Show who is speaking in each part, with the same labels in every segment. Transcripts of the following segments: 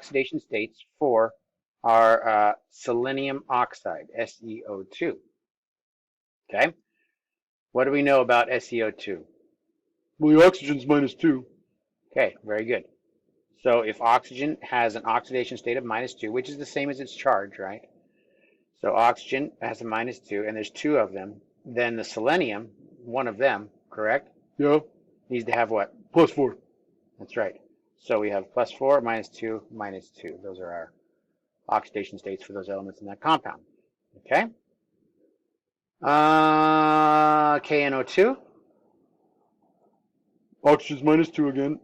Speaker 1: oxidation states for our selenium oxide, SeO2. Okay? What do we know about SeO2?
Speaker 2: Well, the oxygen's -2.
Speaker 1: Okay, very good. So if oxygen has an oxidation state of -2, which is the same as its charge, right? So oxygen has a -2, and there's two of them. Then the selenium, one of them, correct,
Speaker 2: Yeah,
Speaker 1: needs to have what?
Speaker 2: +4.
Speaker 1: That's right. So we have +4, -2, -2. Those are our oxidation states for those elements in that compound. Okay? KNO2.
Speaker 2: Oxygen's -2 again.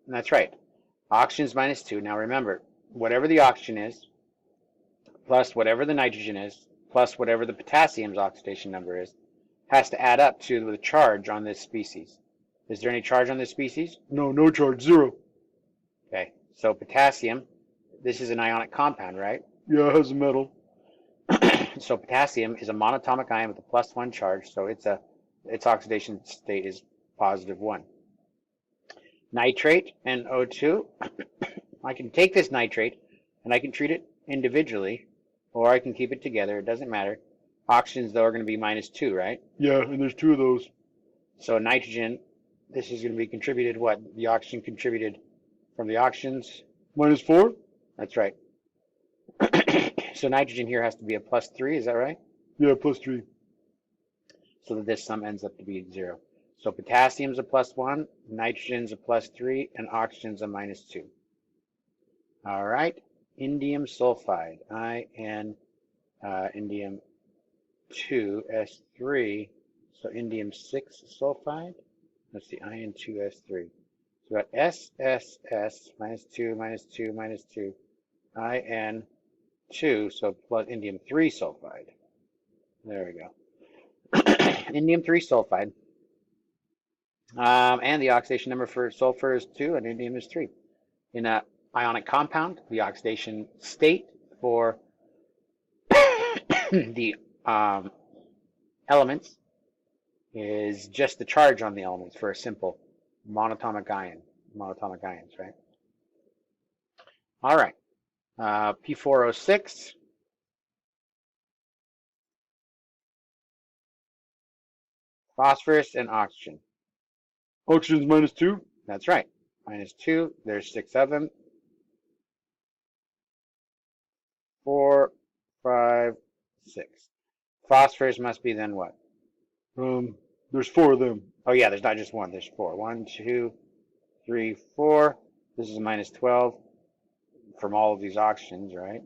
Speaker 1: That's right. Oxygen's -2. Now remember, whatever the oxygen is, plus whatever the nitrogen is, plus whatever the potassium's oxidation number is, has to add up to the charge on this species. Is there any charge on this species?
Speaker 2: No, no charge, 0.
Speaker 1: Okay, so potassium, this is an ionic compound, right?
Speaker 2: Yeah, it has a metal.
Speaker 1: So potassium is a monatomic ion with a +1 charge, so its oxidation state is +1. Nitrate, NO2, I can take this nitrate and I can treat it individually, or I can keep it together, it doesn't matter. Oxygens, though, are going to be -2, right?
Speaker 2: Yeah, and there's 2 of those.
Speaker 1: So nitrogen, this is going to be contributed what? The oxygen contributed from the oxygens?
Speaker 2: -4?
Speaker 1: That's right. So nitrogen here has to be a +3, is that right?
Speaker 2: Yeah, +3.
Speaker 1: So that this sum ends up to be 0. So potassium's a +1, nitrogen's a +3, and oxygen's a -2. All right, indium sulfide, indium 2s3, so indium 6 sulfide. That's the In2s3. So we got SSS -2, -2, -2, In2, so plus indium 3 sulfide. There we go. Indium 3 sulfide. And the oxidation number for sulfur is 2 and indium is 3. In an ionic compound, the oxidation state for the elements is just the charge on the elements for a simple monatomic ion. Monatomic ions, right? All right. P4O6. Phosphorus and oxygen.
Speaker 2: Oxygen's -2?
Speaker 1: That's right. -2. There's 6 of them. 4, 5, 6. Phosphorus must be then what?
Speaker 2: There's 4 of them.
Speaker 1: Oh yeah, there's not just one. There's 4. 1, 2, 3, 4. This is a -12 from all of these oxygens, right?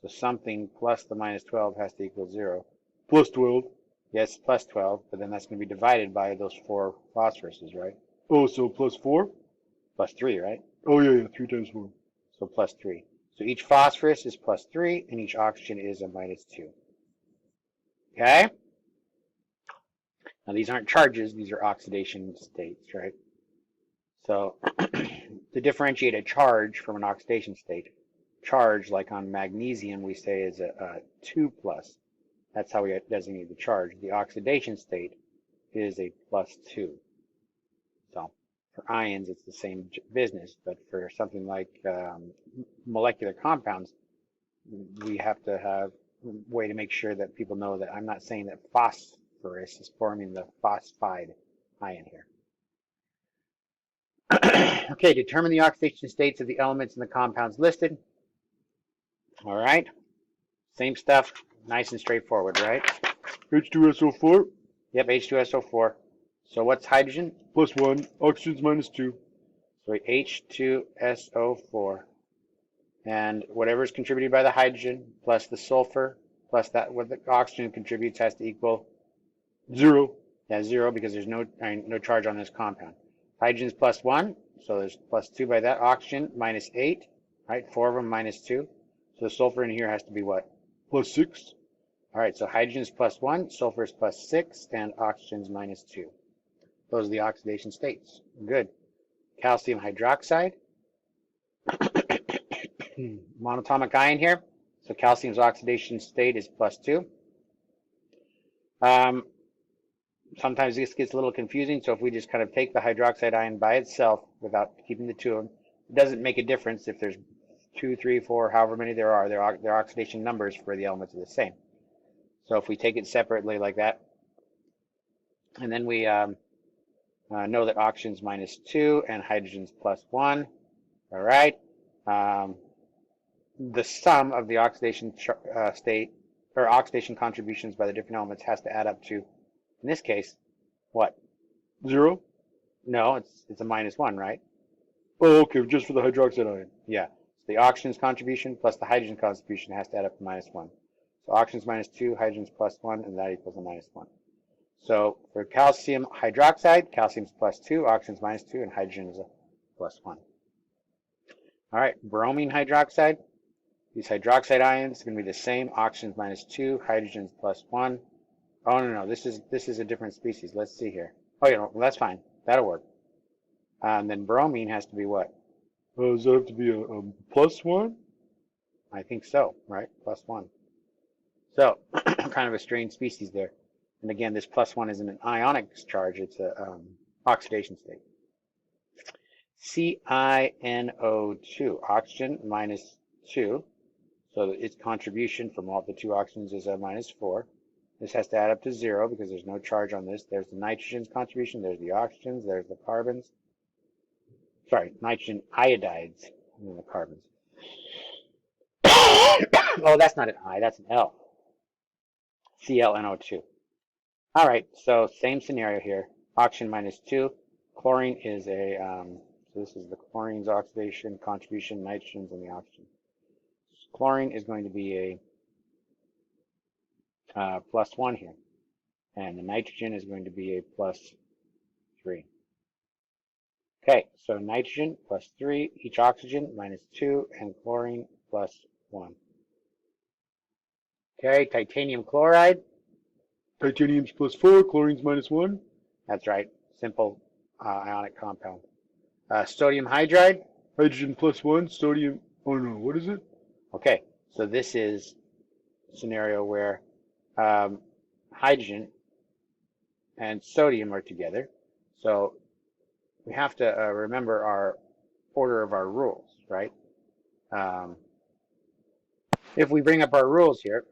Speaker 1: So something plus the -12 has to equal 0.
Speaker 2: +12.
Speaker 1: Yes, +12, but then that's going to be divided by those 4 phosphoruses, right?
Speaker 2: Oh, so +4?
Speaker 1: +3, right?
Speaker 2: Oh, yeah, 3 times 4.
Speaker 1: So +3. So each phosphorus is +3, and each oxygen is a -2. Okay? Now these aren't charges, these are oxidation states, right? So to differentiate a charge from an oxidation state, charge, like on magnesium, we say is a 2+. That's how we designate the charge. The oxidation state is a +2. So for ions, it's the same business, but for something like molecular compounds, we have to have a way to make sure that people know that I'm not saying that phosphorus is forming the phosphide ion here. Okay, determine the oxidation states of the elements in the compounds listed. All right, same stuff, nice and straightforward, right?
Speaker 2: H2SO4?
Speaker 1: Yep, H2SO4. So what's hydrogen?
Speaker 2: +1. Oxygen's -2.
Speaker 1: So H2SO4. And whatever is contributed by the hydrogen plus the sulfur plus that what the oxygen contributes has to equal
Speaker 2: 0.
Speaker 1: Yeah, 0 because there's no charge on this compound. Hydrogen's +1, so there's +2 by that. Oxygen -8, right? 4 of them -2. So the sulfur in here has to be what?
Speaker 2: +6.
Speaker 1: All right, so hydrogen's +1, sulfur's +6, and oxygen's -2. Those are the oxidation states. Good. Calcium hydroxide. Monatomic ion here. So calcium's oxidation state is +2. Sometimes this gets a little confusing, so if we just kind of take the hydroxide ion by itself without keeping the two of them, it doesn't make a difference if there's 2, 3, 4, however many there are, their oxidation numbers for the elements are the same. So if we take it separately like that, and then we know that oxygen's -2 and hydrogen's +1, all right. The sum of the oxidation state or oxidation contributions by the different elements has to add up to, in this case, what?
Speaker 2: 0?
Speaker 1: No, it's a -1, right?
Speaker 2: Oh, okay, just for the hydroxide ion.
Speaker 1: Yeah. So the oxygen's contribution plus the hydrogen contribution has to add up to -1. So oxygen's -2, hydrogen's +1, and that equals a -1. So for calcium hydroxide, calcium's +2, oxygen's -2, and hydrogen is a +1. All right, bromine hydroxide. These hydroxide ions are going to be the same. Oxygen's -2, hydrogen's +1. Oh no, this is a different species. Let's see here. Oh yeah, well, that's fine. That'll work. And then bromine has to be what?
Speaker 2: Does that have to be a +1?
Speaker 1: I think so, right? +1. So kind of a strange species there. And again, this +1 isn't an ionic charge; it's a oxidation state. CiNO2, oxygen -2. So its contribution from all the two oxygens is a -4. This has to add up to 0 because there's no charge on this. There's the nitrogen's contribution, there's the oxygens, there's the carbons. Sorry, nitrogen iodides and the carbons. Oh, that's not an I, that's an L. ClNO2. All right, so same scenario here. Oxygen -2. Chlorine is a, so this is the chlorine's oxidation contribution, nitrogen's and the oxygen. Chlorine is going to be a +1 here. And the nitrogen is going to be a +3. Okay, so nitrogen +3, each oxygen -2, and chlorine +1. Okay, titanium chloride.
Speaker 2: Titanium's +4, chlorine's -1.
Speaker 1: That's right, simple ionic compound. Sodium hydride.
Speaker 2: Hydrogen +1, sodium, oh no, what is it?
Speaker 1: Okay, so this is a scenario where hydrogen and sodium are together. So we have to remember our order of our rules, right? If we bring up our rules here,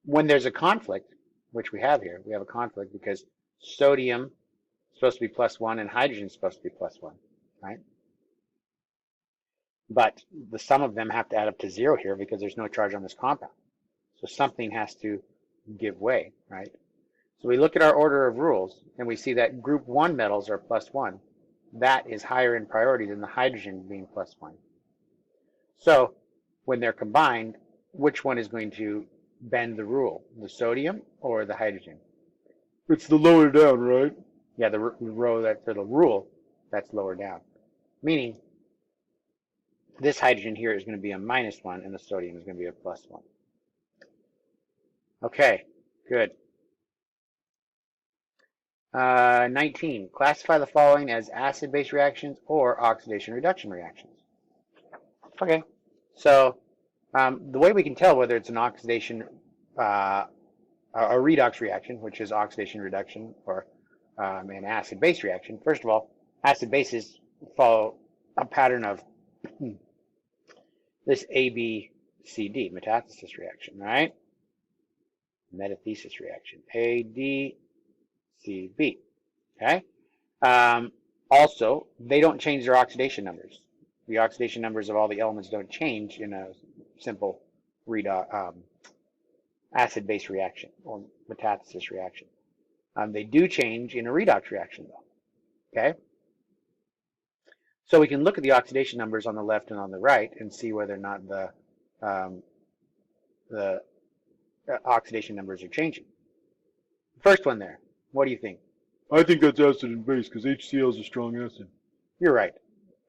Speaker 1: when there's a conflict, which we have here, we have a conflict because sodium is supposed to be +1 and hydrogen is supposed to be +1, right? But the sum of them have to add up to 0 here because there's no charge on this compound. So something has to give way, right? So we look at our order of rules and we see that group 1 metals are +1. That is higher in priority than the hydrogen being +1. So when they're combined, which one is going to bend the rule, the sodium or the hydrogen?
Speaker 2: It's the lower down, right?
Speaker 1: Yeah, the row that for the rule, that's lower down. Meaning this hydrogen here is going to be a -1 and the sodium is going to be a +1. Okay, good. 19. Classify the following as acid-base reactions or oxidation-reduction reactions. Okay, so the way we can tell whether it's an oxidation, a redox reaction, which is oxidation reduction, or an acid-base reaction. First of all, acid bases follow a pattern of this ABCD, metathesis reaction, right? Metathesis reaction, ADCB. Okay. Also, they don't change their oxidation numbers. The oxidation numbers of all the elements don't change in a simple acid-base reaction or metathesis reaction. They do change in a redox reaction, though. Okay. So we can look at the oxidation numbers on the left and on the right and see whether or not the oxidation numbers are changing. First one there, what do you think?
Speaker 2: I think that's acid and base because HCl is a strong acid.
Speaker 1: You're right.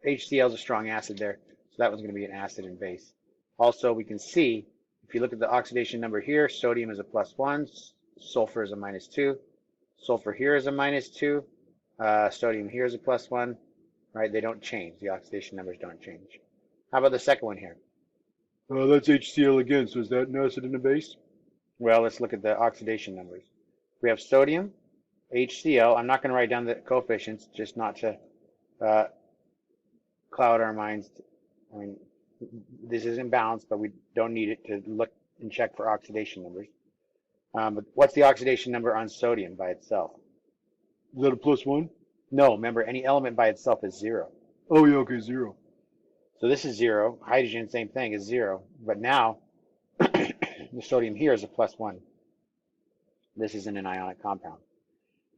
Speaker 1: HCl is a strong acid there, so that one's going to be an acid and base. Also, we can see, if you look at the oxidation number here, sodium is a +1, sulfur is a -2, sulfur here is a -2, sodium here is a +1, right? They don't change. The oxidation numbers don't change. How about the second one here?
Speaker 2: That's HCl again, so is that an acid and a base?
Speaker 1: Well, let's look at the oxidation numbers. We have sodium, HCl. I'm not going to write down the coefficients, just not to cloud our minds. I mean, this isn't balanced, but we don't need it to look and check for oxidation numbers. But what's the oxidation number on sodium by itself?
Speaker 2: Is that a +1?
Speaker 1: No, remember, any element by itself is 0.
Speaker 2: Oh, yeah, okay, 0.
Speaker 1: So this is 0. Hydrogen, same thing, is 0. But now, the sodium here is a +1. This isn't an ionic compound.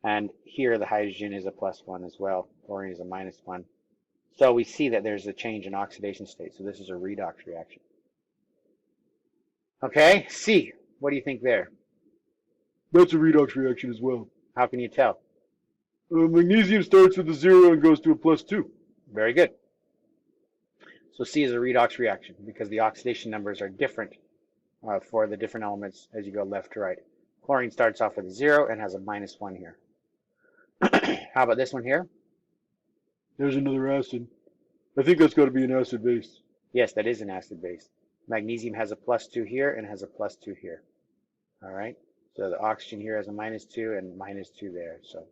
Speaker 1: And here the hydrogen is a +1 as well. Chlorine is a -1. So we see that there's a change in oxidation state. So this is a redox reaction. Okay, C. What do you think there?
Speaker 2: That's a redox reaction as well.
Speaker 1: How can you tell?
Speaker 2: Magnesium starts with a 0 and goes to a +2.
Speaker 1: Very good. So C is a redox reaction because the oxidation numbers are different for the different elements as you go left to right. Chlorine starts off with a 0 and has a -1 here. How about this one here?
Speaker 2: There's another acid. I think that's got to be an acid base.
Speaker 1: Yes, that is an acid base. Magnesium has a +2 here and has a +2 here. All right. So the oxygen here has a -2 and -2 there. So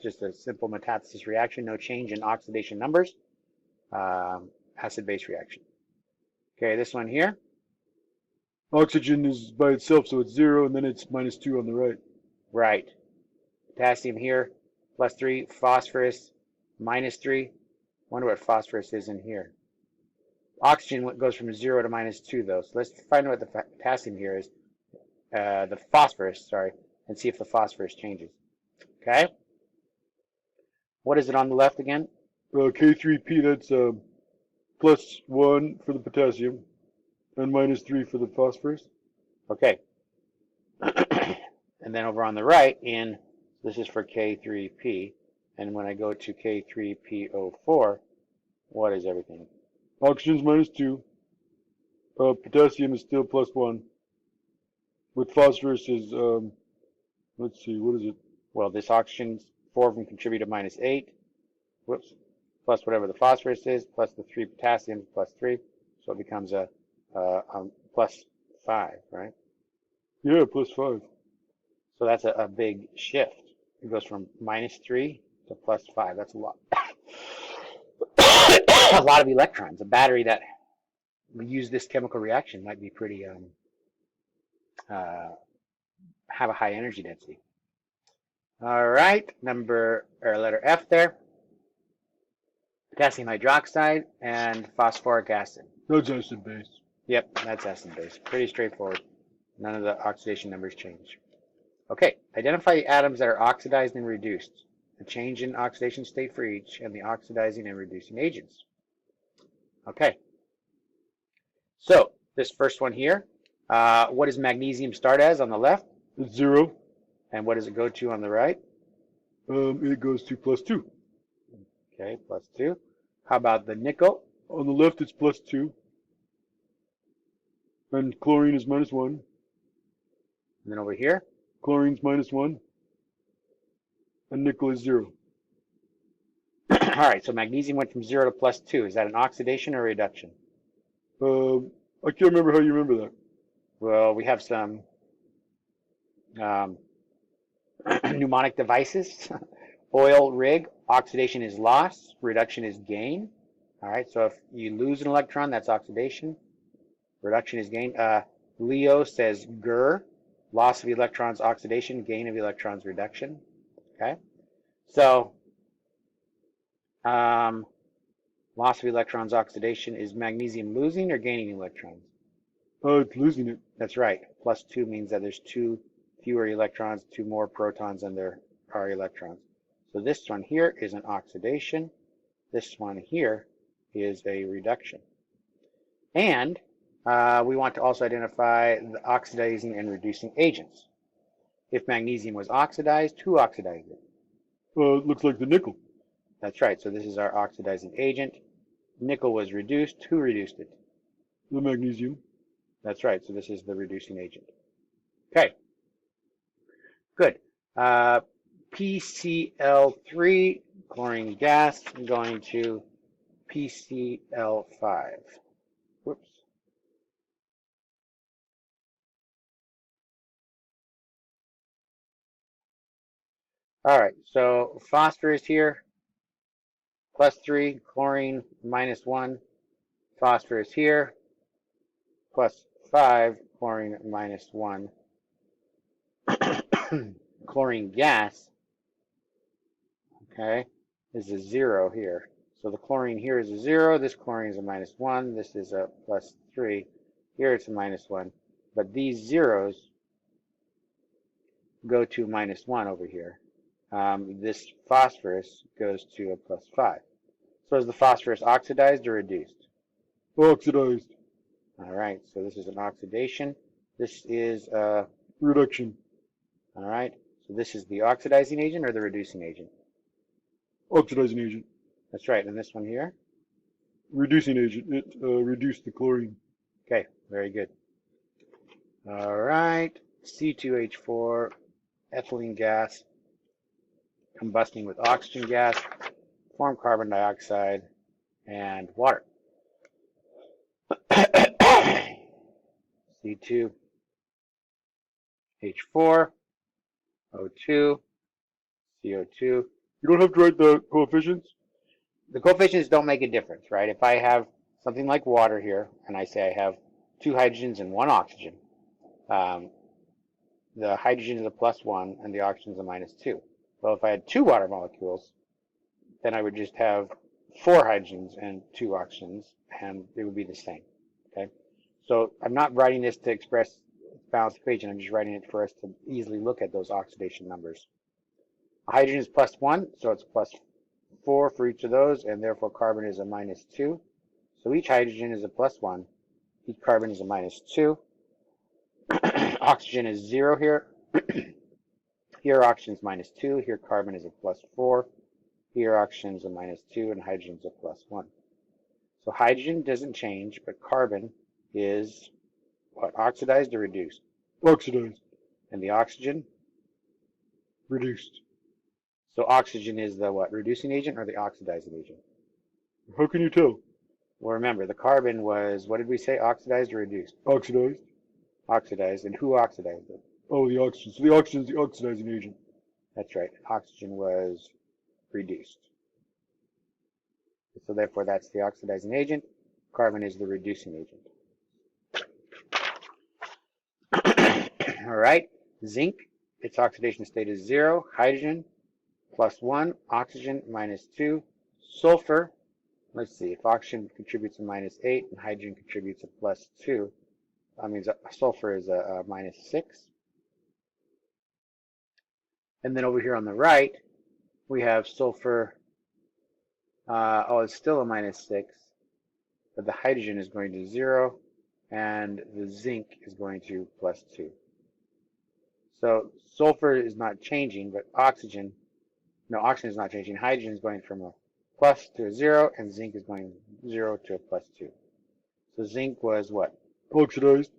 Speaker 1: just a simple metathesis reaction, no change in oxidation numbers. Acid-base reaction. Okay, this one here.
Speaker 2: Oxygen is by itself, so it's 0, and then it's -2 on the right.
Speaker 1: Right. Potassium here, +3. Phosphorus, -3. Wonder what phosphorus is in here. Oxygen goes from 0 to -2, though. So let's find out what the potassium here is. The phosphorus, sorry, and see if the phosphorus changes. Okay? What is it on the left again?
Speaker 2: K3P, that's +1 for the potassium, and -3 for the phosphorus.
Speaker 1: Okay. And then over on the right, this is for K3P, and when I go to K3PO4, what is everything?
Speaker 2: Oxygen's -2. Potassium is still +1. With phosphorus is, let's see, what is it?
Speaker 1: Well, this oxygen's 4 of them contribute to -8. Whoops. Plus whatever the phosphorus is, plus the 3 potassium, +3. So it becomes a +5, right?
Speaker 2: Yeah, +5.
Speaker 1: So that's a big shift. It goes from -3 to +5. That's a lot. A lot of electrons. A battery that use this chemical reaction might be pretty have a high energy density. All right, letter F there. Potassium hydroxide and phosphoric acid.
Speaker 2: That's acid base.
Speaker 1: Yep, that's acid base. Pretty straightforward. None of the oxidation numbers change. Okay, identify the atoms that are oxidized and reduced. The change in oxidation state for each and the oxidizing and reducing agents. Okay. So this first one here, what does magnesium start as on the left?
Speaker 2: It's 0.
Speaker 1: And what does it go to on the right?
Speaker 2: It goes to +2.
Speaker 1: Okay, +2. How about the nickel?
Speaker 2: On the left, it's +2. And chlorine is -1.
Speaker 1: And then over here?
Speaker 2: Chlorine's -1. And nickel is 0.
Speaker 1: All right, so magnesium went from 0 to +2. Is that an oxidation or a reduction?
Speaker 2: I can't remember how you remember that.
Speaker 1: Well, we have some mnemonic devices. Oil rig, oxidation is loss, reduction is gain. All right, so if you lose an electron, that's oxidation. Reduction is gain. Leo says GER, loss of electrons, oxidation, gain of electrons, reduction. Okay, so loss of electrons, oxidation, is magnesium losing or gaining electrons?
Speaker 2: It's losing it.
Speaker 1: That's right. +2 means that there's 2 fewer electrons, 2 more protons than there are electrons. So this one here is an oxidation. This one here is a reduction. And we want to also identify the oxidizing and reducing agents. If magnesium was oxidized, who oxidized it?
Speaker 2: It looks like the nickel.
Speaker 1: That's right. So this is our oxidizing agent. Nickel was reduced. Who reduced it?
Speaker 2: The magnesium.
Speaker 1: That's right. So this is the reducing agent. Okay. Good. PCl3, chlorine gas, going to PCl5. Whoops. All right, so phosphorus here, plus 3, chlorine minus 1, phosphorus here, plus 5, chlorine minus 1, chlorine gas, okay, is a 0 here. So the chlorine here is a 0, this chlorine is a minus 1, this is a plus 3, here it's a minus 1. But these zeros go to minus 1 over here. This phosphorus goes to a plus 5. So is the phosphorus oxidized or reduced?
Speaker 2: Oxidized.
Speaker 1: All right, so this is an oxidation. This is
Speaker 2: Reduction.
Speaker 1: all right, so this is the oxidizing agent or the reducing agent?
Speaker 2: Oxidizing agent.
Speaker 1: That's right, and this one here?
Speaker 2: Reducing agent. It reduced the chlorine.
Speaker 1: Okay, very good. All right, C2H4, ethylene gas, combusting with oxygen gas, form carbon dioxide and water. C2, H4, O2, CO2.
Speaker 2: You don't have to write the coefficients?
Speaker 1: The coefficients don't make a difference, right? If I have something like water here, and I say I have 2 hydrogens and 1 oxygen, the hydrogen is a plus 1 and the oxygen is a minus 2. Well, if I had 2 water molecules, then I would just have 4 hydrogens and 2 oxygens, and it would be the same, okay? So I'm not writing this to express balanced equation. I'm just writing it for us to easily look at those oxidation numbers. Hydrogen is plus 1, so it's plus 4 for each of those, and therefore carbon is a minus 2. So each hydrogen is a plus 1. Each carbon is a minus 2. Oxygen is 0 here. Here oxygen is minus 2. Here carbon is a plus 4. Here oxygen is a minus 2, and hydrogen is a plus 1. So hydrogen doesn't change, but carbon is what? Oxidized or reduced?
Speaker 2: Oxidized.
Speaker 1: And the oxygen?
Speaker 2: Reduced.
Speaker 1: So oxygen is the what? Reducing agent or the oxidizing agent?
Speaker 2: How can you tell?
Speaker 1: Well, remember, the carbon was, what did we say, oxidized or reduced?
Speaker 2: Oxidized.
Speaker 1: Oxidized. And who oxidized it?
Speaker 2: Oh, the oxygen. So the oxygen is the oxidizing agent.
Speaker 1: That's right. Oxygen was reduced. So therefore, that's the oxidizing agent. Carbon is the reducing agent. All right. Zinc, its oxidation state is 0. Hydrogen, plus 1. Oxygen, minus 2. Sulfur, let's see, if oxygen contributes a minus 8 and hydrogen contributes a plus 2, that means sulfur is a minus 6. And then over here on the right, we have sulfur, it's still a minus 6, but the hydrogen is going to 0, and the zinc is going to plus 2. So sulfur is not changing, but oxygen is not changing. Hydrogen is going from a plus to a 0, and zinc is going 0 to a plus 2. So zinc was what?
Speaker 2: Oxidized.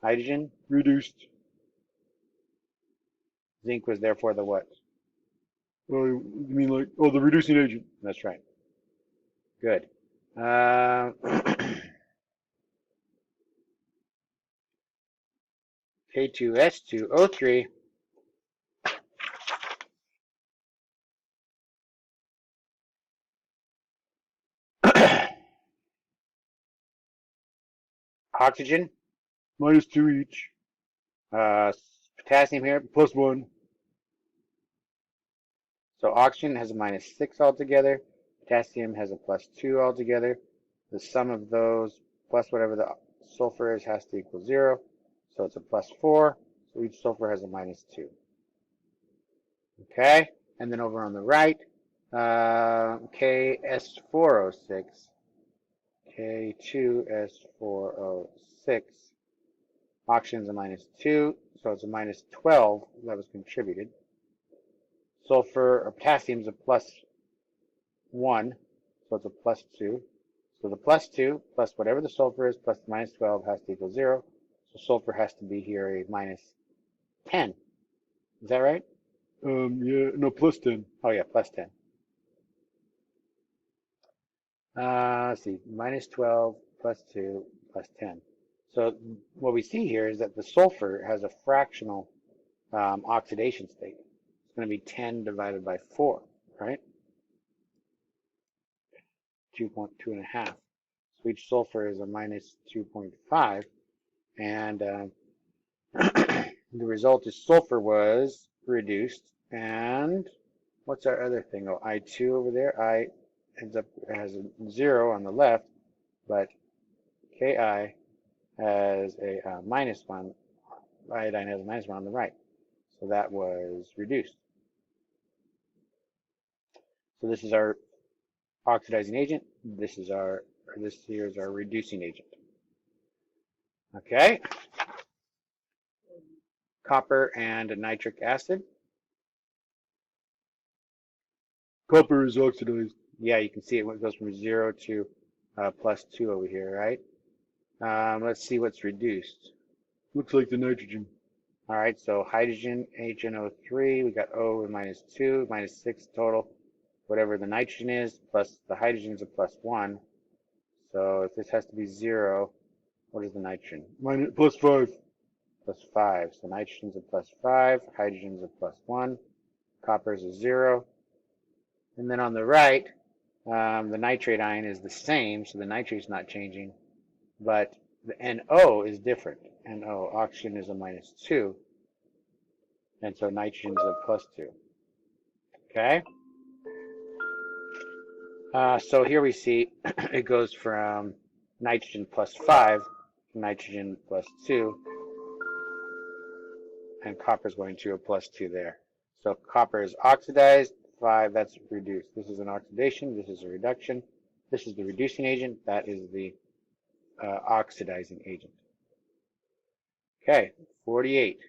Speaker 1: Hydrogen.
Speaker 2: Reduced.
Speaker 1: Zinc was therefore the what?
Speaker 2: You mean like, oh, the reducing agent.
Speaker 1: That's right. Good. K2S2O3. Oxygen.
Speaker 2: Minus 2 each.
Speaker 1: Potassium here.
Speaker 2: Plus 1.
Speaker 1: So oxygen has a minus 6 altogether. Potassium has a plus 2 altogether. The sum of those plus whatever the sulfur is has to equal 0. So it's a plus 4. So each sulfur has a minus 2. Okay? And then over on the right, KS406. K2S406. Oxygen's a minus 2, so it's a minus 12 that was contributed. Sulfur or potassium is a plus 1, so it's a plus 2. So the plus 2 plus whatever the sulfur is plus the minus 12 has to equal 0. So sulfur has to be here a minus 10. Is that right?
Speaker 2: Yeah, no, plus 10.
Speaker 1: Oh yeah, plus 10. Let's see, minus 12 plus 2 plus 10. So what we see here is that the sulfur has a fractional oxidation state. It's going to be 10 divided by 4, right? 2.5. So each sulfur is a minus 2.5. And the result is sulfur was reduced. And what's our other thing? Oh, I2 over there. I ends up has a 0 on the left, but Ki has a minus 1. Iodine has a minus 1 on the right. So that was reduced. So this is our oxidizing agent. This here is our reducing agent. Okay. Copper and nitric acid.
Speaker 2: Copper is oxidized.
Speaker 1: Yeah, you can see it goes from 0 to +2 over here, right? Let's see what's reduced.
Speaker 2: Looks like the nitrogen.
Speaker 1: All right, so hydrogen, HNO3, we got O and -2, -6 total. Whatever the nitrogen is, plus the hydrogen is a +1. So if this has to be 0, what is the nitrogen?
Speaker 2: +5.
Speaker 1: +5. So nitrogen's a +5, hydrogen's a +1, copper's a 0. And then on the right, the nitrate ion is the same, so the nitrate's not changing, but the NO is different. NO, oxygen is a -2, and so nitrogen is a +2. Okay? So here we see it goes from nitrogen +5 to nitrogen +2, and copper is going to a +2 there. So copper is oxidized, 5, that's reduced. This is an oxidation, this is a reduction. This is the reducing agent, that is the oxidizing agent. Okay, 48.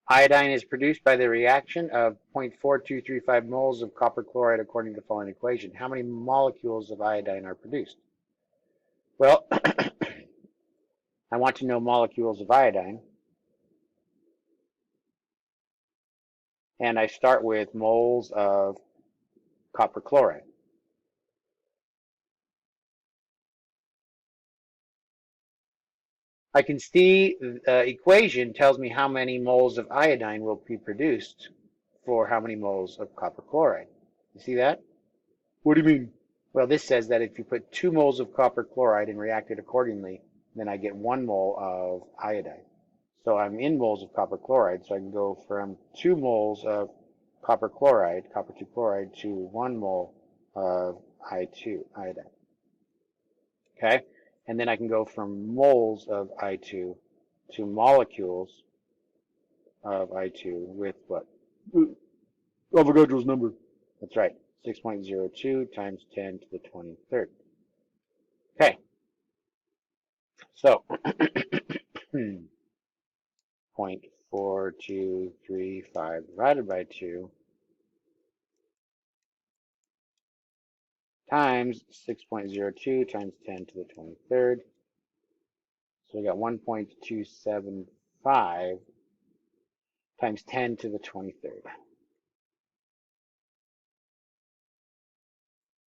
Speaker 1: Iodine is produced by the reaction of 0.4235 moles of copper chloride according to the following equation. How many molecules of iodine are produced? Well, I want to know molecules of iodine. And I start with moles of copper chloride. I can see the equation tells me how many moles of iodine will be produced for how many moles of copper chloride. You see that?
Speaker 2: What do you mean?
Speaker 1: Well, this says that if you put 2 moles of copper chloride and react it accordingly, then I get 1 mole of iodine. So I'm in moles of copper chloride, so I can go from 2 moles of copper chloride, copper 2 chloride, to 1 mole of I2, iodine. Okay? And then I can go from moles of I2 to molecules of I2 with what?
Speaker 2: Avogadro's number.
Speaker 1: That's right, 6.02 times 10 to the 23rd. Okay. So, 0.4235 divided by 2 times 6.02 times 10 to the 23rd. So we got 1.275 times 10 to the 23rd.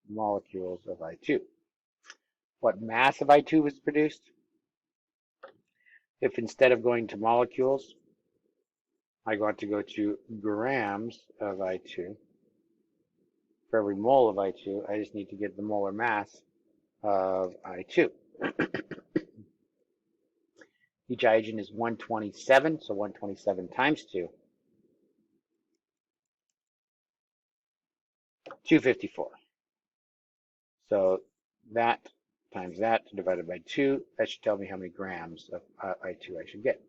Speaker 1: Molecules of I2. What mass of I2 was produced? If instead of going to molecules, I want to go to grams of I2. For every mole of I2, I just need to get the molar mass of I2. Each hydrogen is 127, so 127 times 2. 254. So that times that divided by 2, that should tell me how many grams of I2 I should get.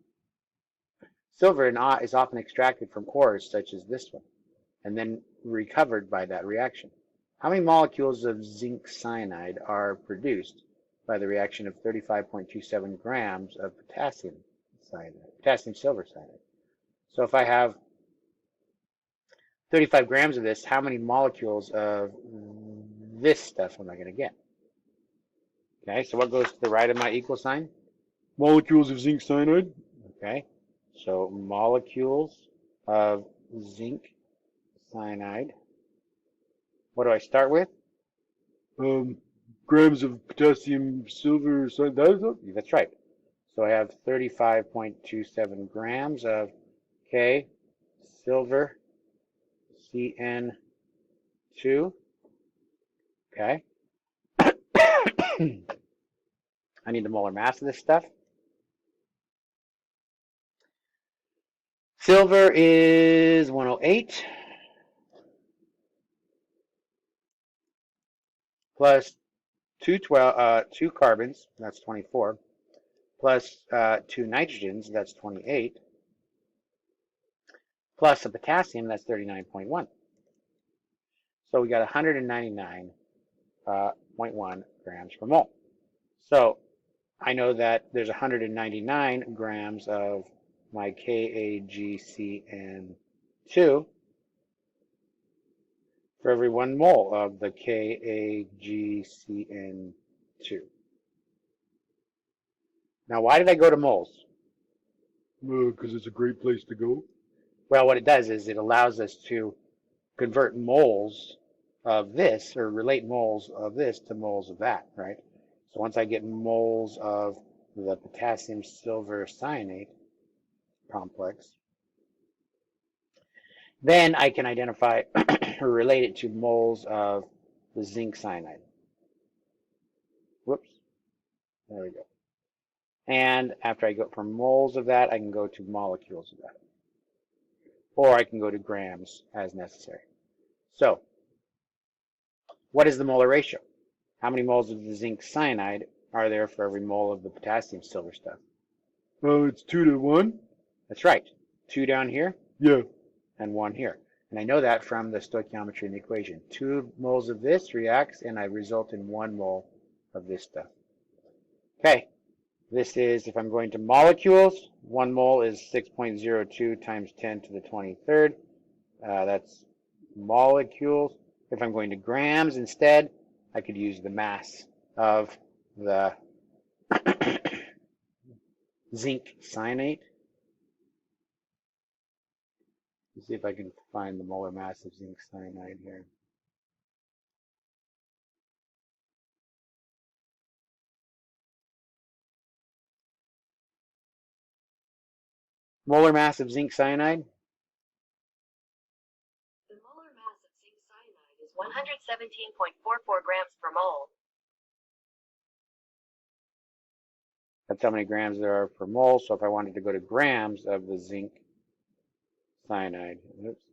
Speaker 1: Silver is often extracted from ores such as this one, and then recovered by that reaction. How many molecules of zinc cyanide are produced by the reaction of 35.27 grams of potassium silver cyanide? So if I have 35 grams of this, how many molecules of this stuff am I going to get? Okay, so what goes to the right of my equal sign?
Speaker 2: Molecules of zinc cyanide.
Speaker 1: Okay, so molecules of zinc cyanide. What do I start with?
Speaker 2: Grams of potassium silver cyanide. That is it?
Speaker 1: That's right. So I have 35.27 grams of K silver CN2 Okay. I need the molar mass of this stuff. Silver is 108 plus 2 carbons, that's 24, plus 2 nitrogens, that's 28, plus a potassium, that's 39.1. So we got 199.1 grams per mole. So I know that there's 199 grams of my KAGCN2 for every 1 mole of the KAGCN2. Now, why did I go to moles?
Speaker 2: Because it's a great place to go.
Speaker 1: Well, what it does is it allows us to convert moles of this, or relate moles of this to moles of that, right? So once I get moles of the potassium silver cyanate complex, then I can identify or relate it to moles of the zinc cyanide. Whoops. There we go. And after I go from moles of that, I can go to molecules of that. Or I can go to grams as necessary. So, what is the molar ratio? How many moles of the zinc cyanide are there for every mole of the potassium silver stuff?
Speaker 2: Well, it's 2 to 1.
Speaker 1: That's right. 2 down here
Speaker 2: Yeah.
Speaker 1: and 1 here. And I know that from the stoichiometry in the equation. 2 moles of this reacts and I result in 1 mole of this stuff. Okay. This is, if I'm going to molecules, 1 mole is 6.02 times 10 to the 23rd. That's molecules. If I'm going to grams instead, I could use the mass of the zinc cyanate. Let's see if I can find the molar mass of zinc cyanide here. Molar mass of zinc cyanide?
Speaker 3: The molar mass of zinc cyanide is 117.44 grams per mole.
Speaker 1: That's how many grams there are per mole. So if I wanted to go to grams of the zinc cyanide, oops,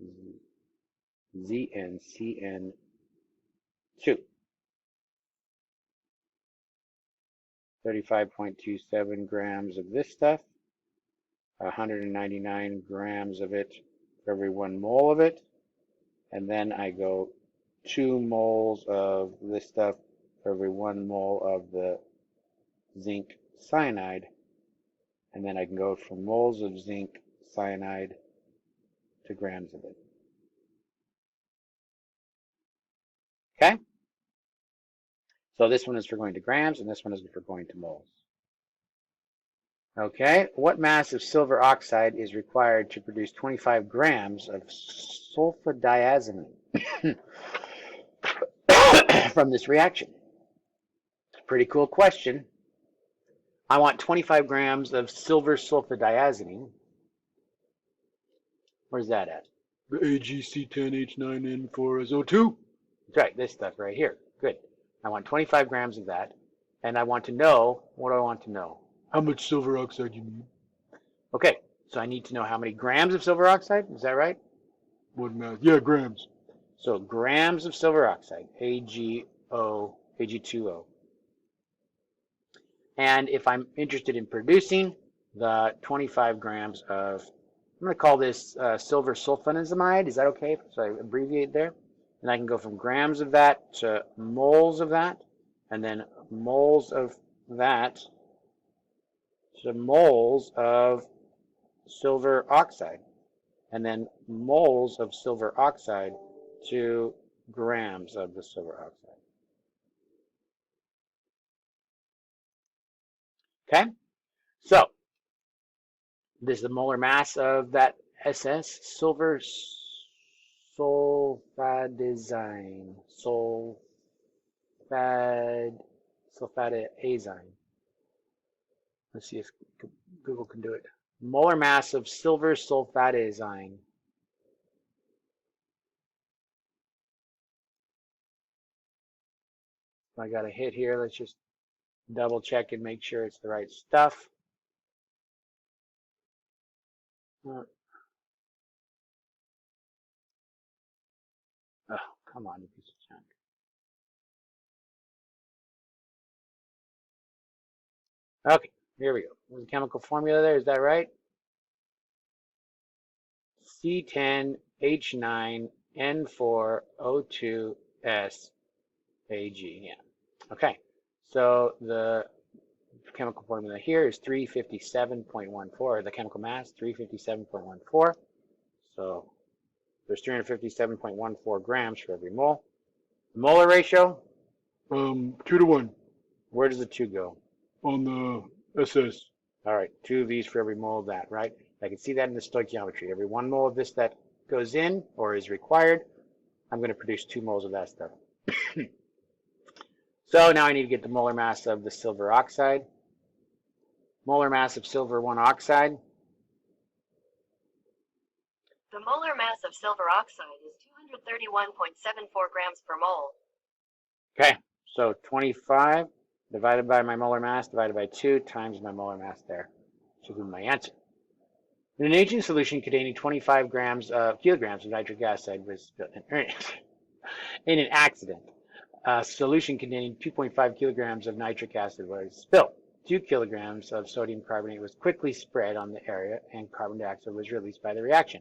Speaker 1: ZnCN2, 35.27 grams of this stuff, 199 grams of it for every 1 mole of it, and then I go 2 moles of this stuff for every 1 mole of the zinc cyanide, and then I can go from moles of zinc cyanide to grams of it. Okay? So this one is for going to grams, and this one is for going to moles. Okay, what mass of silver oxide is required to produce 25 grams of sulfadiazine from this reaction? Pretty cool question. I want 25 grams of silver sulfadiazine. Where's that at?
Speaker 2: The AgC10H9N4SO2.
Speaker 1: That's right, this stuff right here. Good. I want 25 grams of that, and I want to know, what do I want to know?
Speaker 2: How much silver oxide you need?
Speaker 1: Okay, so I need to know how many grams of silver oxide, is that right?
Speaker 2: What mass? Yeah, grams.
Speaker 1: So grams of silver oxide, Ag2O. And if I'm interested in producing the 25 grams of, I'm going to call this silver sulfonazimide, is that okay? So I abbreviate there. And I can go from grams of that to moles of that, and then moles of that to moles of silver oxide, and then moles of silver oxide to grams of the silver oxide. Okay, so this is the molar mass of that SS, silver sulfadazine, sulfadazine. Let's see if Google can do it. Molar mass of silver sulfadazine. I got a hit here. Let's just double check and make sure it's the right stuff. Oh, come on, you piece of junk. Okay, here we go. There's the chemical formula there. Is that right? C10H9N4O2SAG. Yeah. Okay. So the chemical formula here is 357.14. The chemical mass 357.14. So there's 357.14 grams for every mole. The molar ratio.
Speaker 2: 2 to 1
Speaker 1: Where does the 2 go?
Speaker 2: on the SS.
Speaker 1: All right, 2 of these for every mole of that, right? I can see that in the stoichiometry. Every 1 mole of this that goes in or is required, I'm going to produce 2 moles of that stuff. So now I need to get the molar mass of the silver oxide. Molar mass of silver 1 oxide.
Speaker 3: The molar mass of silver oxide is 231.74 grams per mole.
Speaker 1: Okay, so 25 divided by my molar mass divided by 2 times my molar mass there. Should be my answer. In an aging solution containing 25 kilograms of nitric acid was in an accident. A solution containing 2.5 kilograms of nitric acid was spilled. 2 kilograms of sodium carbonate was quickly spread on the area and carbon dioxide was released by the reaction.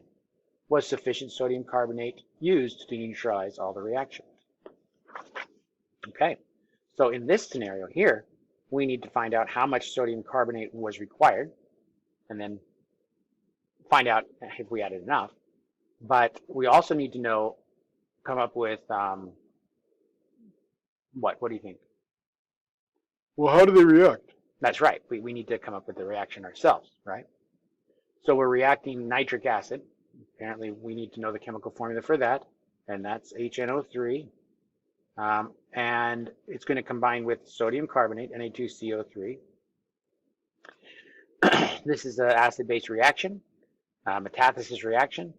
Speaker 1: Was sufficient sodium carbonate used to neutralize all the reactions? Okay, so in this scenario here, we need to find out how much sodium carbonate was required and then find out if we added enough. But we also need to come up with, what do you think?
Speaker 2: Well, how do they react?
Speaker 1: That's right. We need to come up with the reaction ourselves, right? So we're reacting nitric acid. Apparently, we need to know the chemical formula for that, and that's HNO3. And it's going to combine with sodium carbonate, Na2CO3. This is an acid-base reaction, metathesis reaction.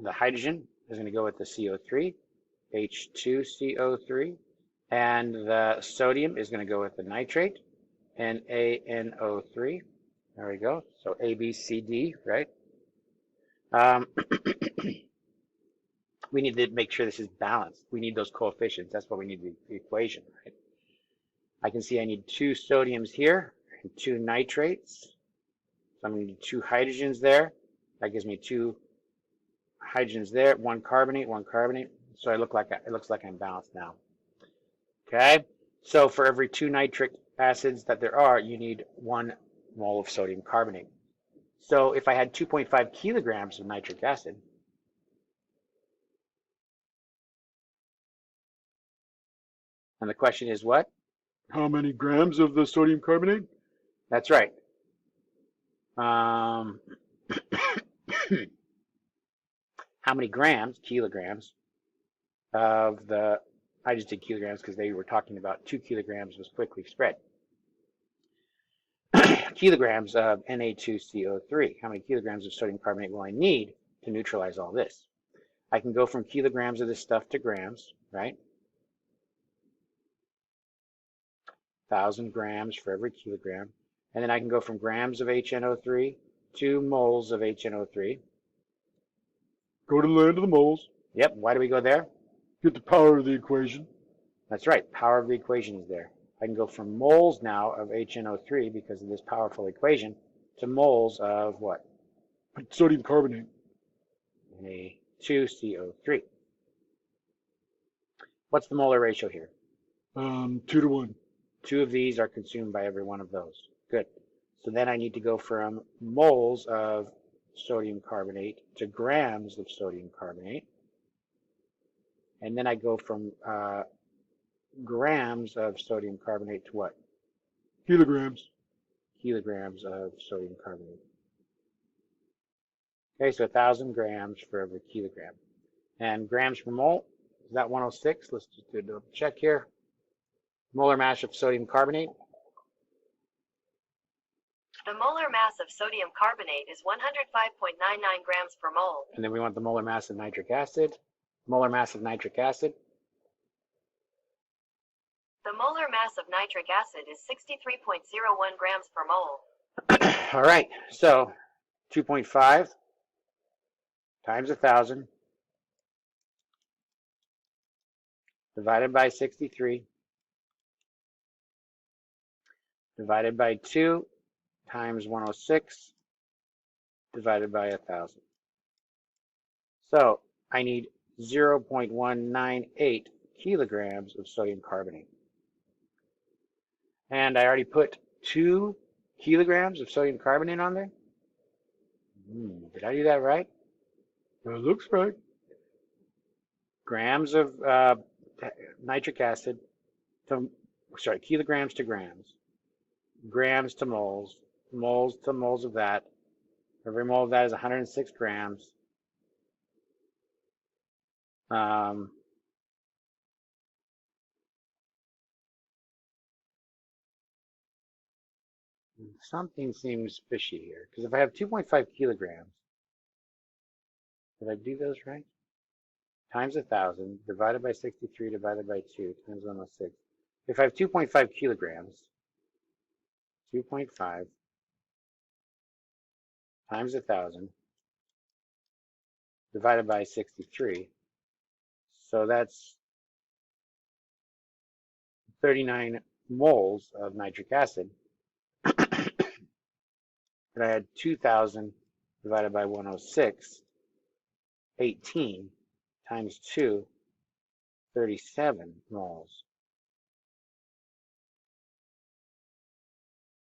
Speaker 1: The hydrogen is going to go with the CO3, H2CO3, and the sodium is going to go with the nitrate, NaNO3. There we go. So A, B, C, D, right? We need to make sure this is balanced. We need those coefficients. That's what we need the equation, right? I can see I need 2 sodiums here and 2 nitrates. So I'm going to need 2 hydrogens there. That gives me 2 hydrogens there, 1 carbonate, 1 carbonate. So it looks like I'm balanced now. Okay, so for every 2 nitric acids that there are, you need 1 mole of sodium carbonate. So if I had 2.5 kilograms of nitric acid, and the question is what?
Speaker 2: How many grams of the sodium carbonate?
Speaker 1: That's right. How many kilograms of the, I just did kilograms because they were talking about 2 kilograms was quickly spread. Kilograms of Na2CO3. How many kilograms of sodium carbonate will I need to neutralize all this? I can go from kilograms of this stuff to grams, right? 1,000 grams for every kilogram. And then I can go from grams of HNO3 to moles of HNO3.
Speaker 2: Go to the land of the moles.
Speaker 1: Yep, why do we go there?
Speaker 2: Get the power of the equation.
Speaker 1: That's right, power of the equation is there. I can go from moles now of HNO3 because of this powerful equation to moles of what?
Speaker 2: Sodium carbonate.
Speaker 1: Na2CO3. What's the molar ratio here?
Speaker 2: 2 to 1.
Speaker 1: 2 of these are consumed by every one of those. Good. So then I need to go from moles of sodium carbonate to grams of sodium carbonate. And then I go from grams of sodium carbonate to what?
Speaker 2: Kilograms.
Speaker 1: Kilograms of sodium carbonate. Okay, so 1,000 grams for every kilogram. And grams per mole, is that 106? Let's just do a double check here. Molar mass of sodium carbonate.
Speaker 3: The molar mass of sodium carbonate is 105.99 grams per mole.
Speaker 1: And then we want the molar mass of nitric acid. Molar mass of nitric acid.
Speaker 3: The The molar mass of nitric acid is 63.01 grams per mole.
Speaker 1: All right, so 2.5 times 1,000 divided by 63 divided by 2 times 106 divided by 1,000. So I need 0.198 kilograms of sodium carbonate. And I already put 2 kilograms of sodium carbonate on there. Did I do that right?
Speaker 2: That looks right.
Speaker 1: Grams of nitric acid to, kilograms to grams. Grams to moles. Moles to moles of that. Every mole of that is 106 grams. Something seems fishy here, because if I have 2.5 kilograms, did I do those right? Times 1,000 divided by 63 divided by 2 times 106. If I have 2.5 kilograms, 2.5 times 1,000 divided by 63, so that's 39 moles of nitric acid. And I had 2,000 divided by 106, 18 times 2, 37 moles.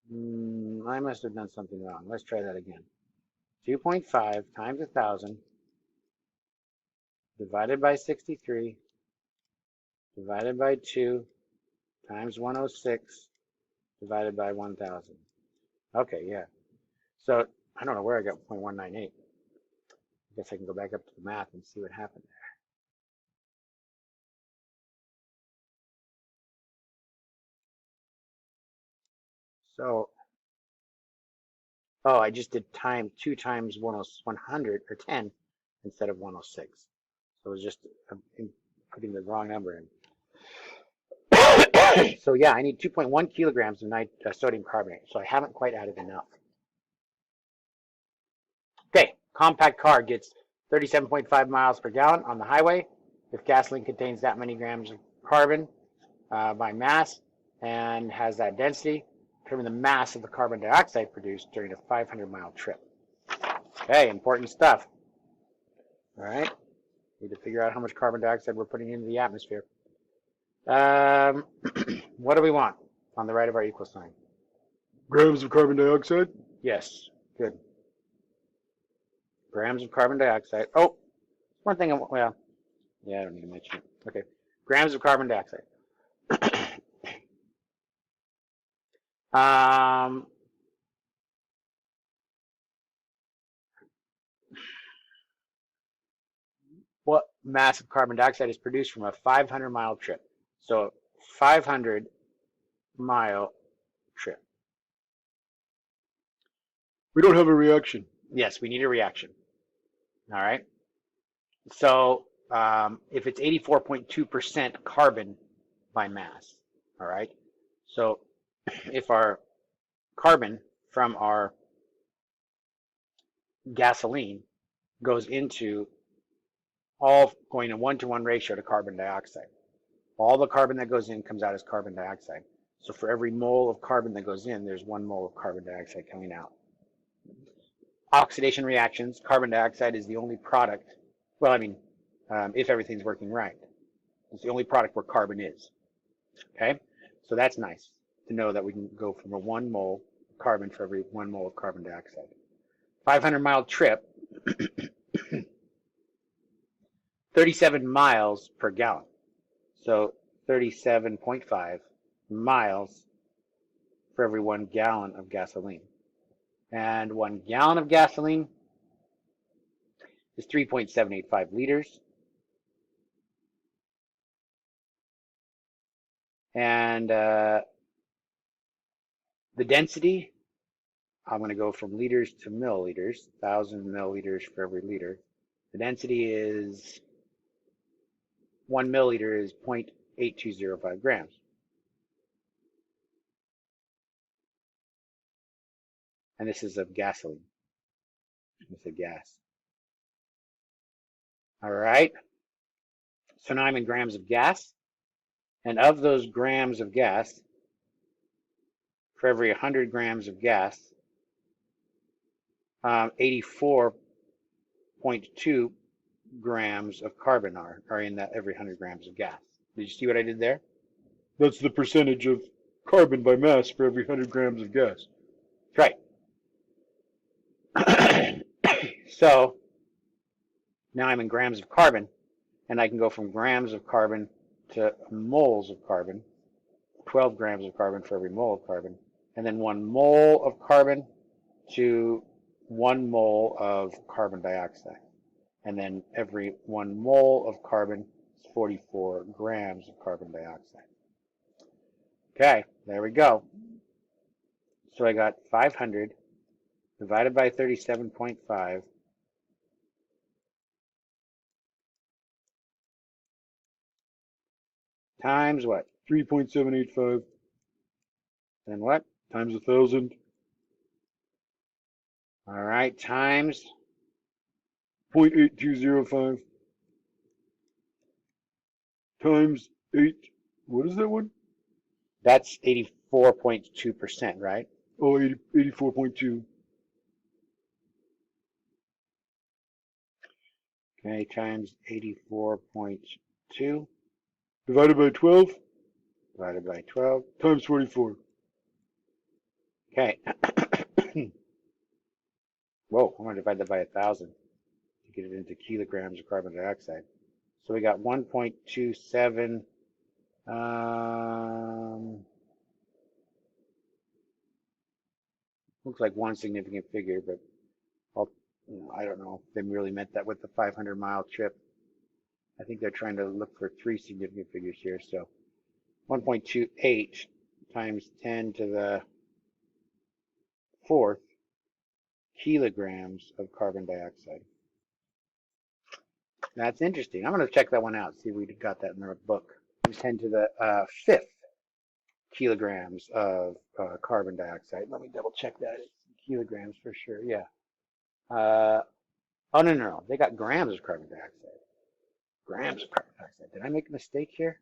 Speaker 1: I must have done something wrong. Let's try that again. 2.5 times 1,000 divided by 63 divided by 2 times 106 divided by 1,000. Okay, yeah. So I don't know where I got 0.198. I guess I can go back up to the math and see what happened there. So, I just did 2 times 100 or 10 instead of 106. So it was just putting the wrong number in. So yeah, I need 2.1 kilograms of sodium carbonate. So I haven't quite added enough. Okay, compact car gets 37.5 miles per gallon on the highway. If gasoline contains that many grams of carbon by mass and has that density, determine the mass of the carbon dioxide produced during a 500-mile trip. Okay, important stuff. All right, need to figure out how much carbon dioxide we're putting into the atmosphere. What do we want on the right of our equal sign?
Speaker 2: Grams of carbon dioxide?
Speaker 1: Yes, good. Grams of carbon dioxide. Oh, one thing, well, yeah, I don't need to mention it. Okay, grams of carbon dioxide. What mass of carbon dioxide is produced from a 500-mile trip? So 500-mile trip.
Speaker 2: We don't have a reaction.
Speaker 1: Yes, we need a reaction. All right. So if it's 84.2% carbon by mass, all right. So if our carbon from our gasoline goes into all going a 1-to-1 ratio to carbon dioxide, all the carbon that goes in comes out as carbon dioxide. So for every mole of carbon that goes in, there's 1 mole of carbon dioxide coming out. Oxidation reactions, carbon dioxide is the only product, well, I mean, if everything's working right, it's the only product where carbon is. Okay, so that's nice to know that we can go from a 1 mole of carbon for every 1 mole of carbon dioxide. 500-mile trip, 37 miles per gallon. So 37.5 miles for every 1 gallon of gasoline. And 1 gallon of gasoline is 3.785 liters. And the density, I'm going to go from liters to milliliters, 1,000 milliliters for every liter. The density is 1 milliliter is 0.8205 grams. And this is of gasoline. It's a gas. All right. So now I'm in grams of gas. And of those grams of gas, for every 100 grams of gas, 84.2 grams of carbon are in that every 100 grams of gas. Did you see what I did there?
Speaker 2: That's the percentage of carbon by mass for every 100 grams of gas.
Speaker 1: Right. So now I'm in grams of carbon, and I can go from grams of carbon to moles of carbon, 12 grams of carbon for every mole of carbon, and then 1 mole of carbon to 1 mole of carbon dioxide. And then every 1 mole of carbon is 44 grams of carbon dioxide. Okay, there we go. So I got 500 divided by 37.5 times what?
Speaker 2: 3.785
Speaker 1: Then what?
Speaker 2: times 1,000
Speaker 1: All right, times
Speaker 2: 0.8205 times 8. What is that one?
Speaker 1: that's 84.2%, right?
Speaker 2: Oh, 84.2.
Speaker 1: Okay, times 84.2
Speaker 2: Divided by 12
Speaker 1: divided by 12.
Speaker 2: times 44.
Speaker 1: Okay. Whoa, I'm going to divide that by 1,000 to get it into kilograms of carbon dioxide. So we got 1.27. Looks like one significant figure, but I don't know if they really meant that with the 500-mile trip. I think they're trying to look for 3 significant figures here. So 1.28 times 10 to the 4th kilograms of carbon dioxide. That's interesting. I'm going to check that one out, see if we got that in our book. 10 to the 5th kilograms of carbon dioxide. Let me double check that. It's kilograms for sure. Yeah. Oh, no. They got grams of carbon dioxide. Grams of carbon dioxide. Did I make a mistake here?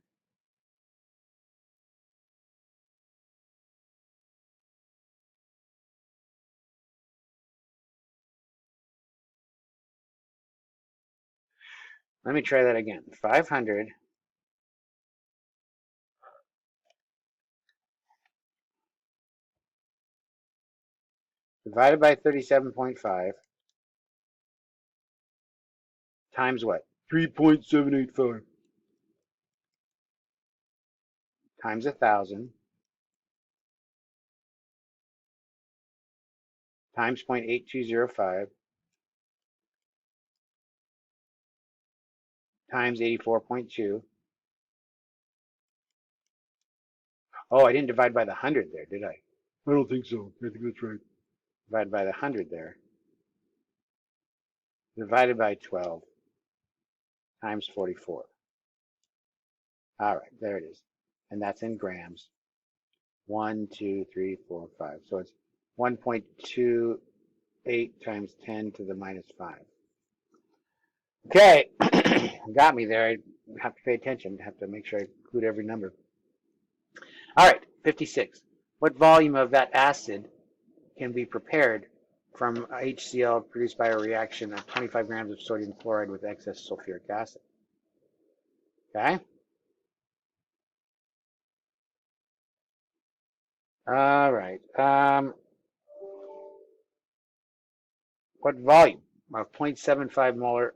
Speaker 1: Let me try that again. 500 divided by 37.5 times what?
Speaker 2: 3.785
Speaker 1: Times 1,000 times 0.8205 times 84.2. Oh, I didn't divide by the 100 there, did I?
Speaker 2: I don't think so. I think that's right.
Speaker 1: Divided by the 100 there. Divided by 12 times 44. All right, there it is. And that's in grams. 1, 2, 3, 4, 5. So it's 1.28 times 10 to the minus 5. Okay, got me there. I have to pay attention. I have to make sure I include every number. All right, 56. What volume of that acid can be prepared from HCl produced by a reaction of 25 grams of sodium chloride with excess sulfuric acid? Okay. All right. What volume of 0.75 molar?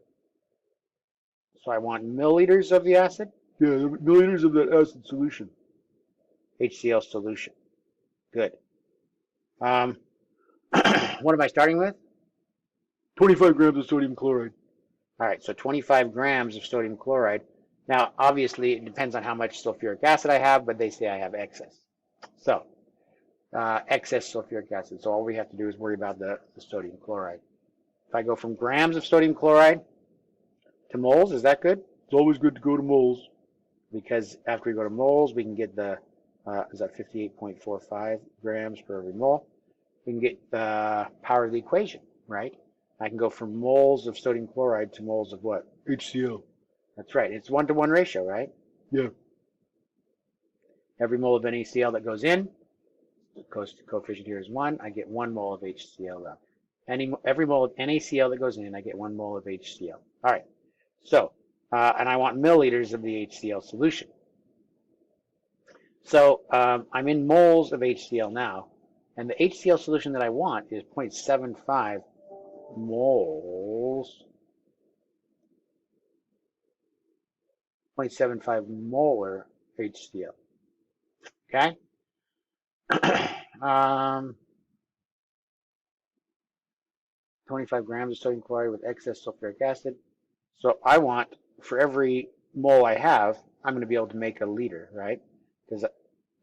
Speaker 1: So I want milliliters of the acid?
Speaker 2: Yeah, milliliters of that acid solution.
Speaker 1: HCl solution. Good. What am I starting with?
Speaker 2: 25 grams of sodium chloride.
Speaker 1: All right, so 25 grams of sodium chloride. Now, obviously, it depends on how much sulfuric acid I have, but they say I have excess. So, excess sulfuric acid. So all we have to do is worry about the sodium chloride. If I go from grams of sodium chloride to moles, is that good?
Speaker 2: It's always good to go to moles.
Speaker 1: Because after we go to moles, we can get the, is that 58.45 grams per every mole? we can get the power of the equation, right? I can go from moles of sodium chloride to moles of what?
Speaker 2: HCl.
Speaker 1: That's right. It's 1-to-1 ratio, right?
Speaker 2: Yeah.
Speaker 1: Every mole of NaCl that goes in, the coefficient here is 1, I get 1 mole of HCl out. Every mole of NaCl that goes in, I get 1 mole of HCl. All right. So, and I want milliliters of the HCl solution. So I'm in moles of HCl now, and the HCl solution that I want is 0.75 moles, 0.75 molar HCl. Okay? 25 grams of sodium chloride with excess sulfuric acid. So I want, for every mole I have, I'm going to be able to make a liter, right?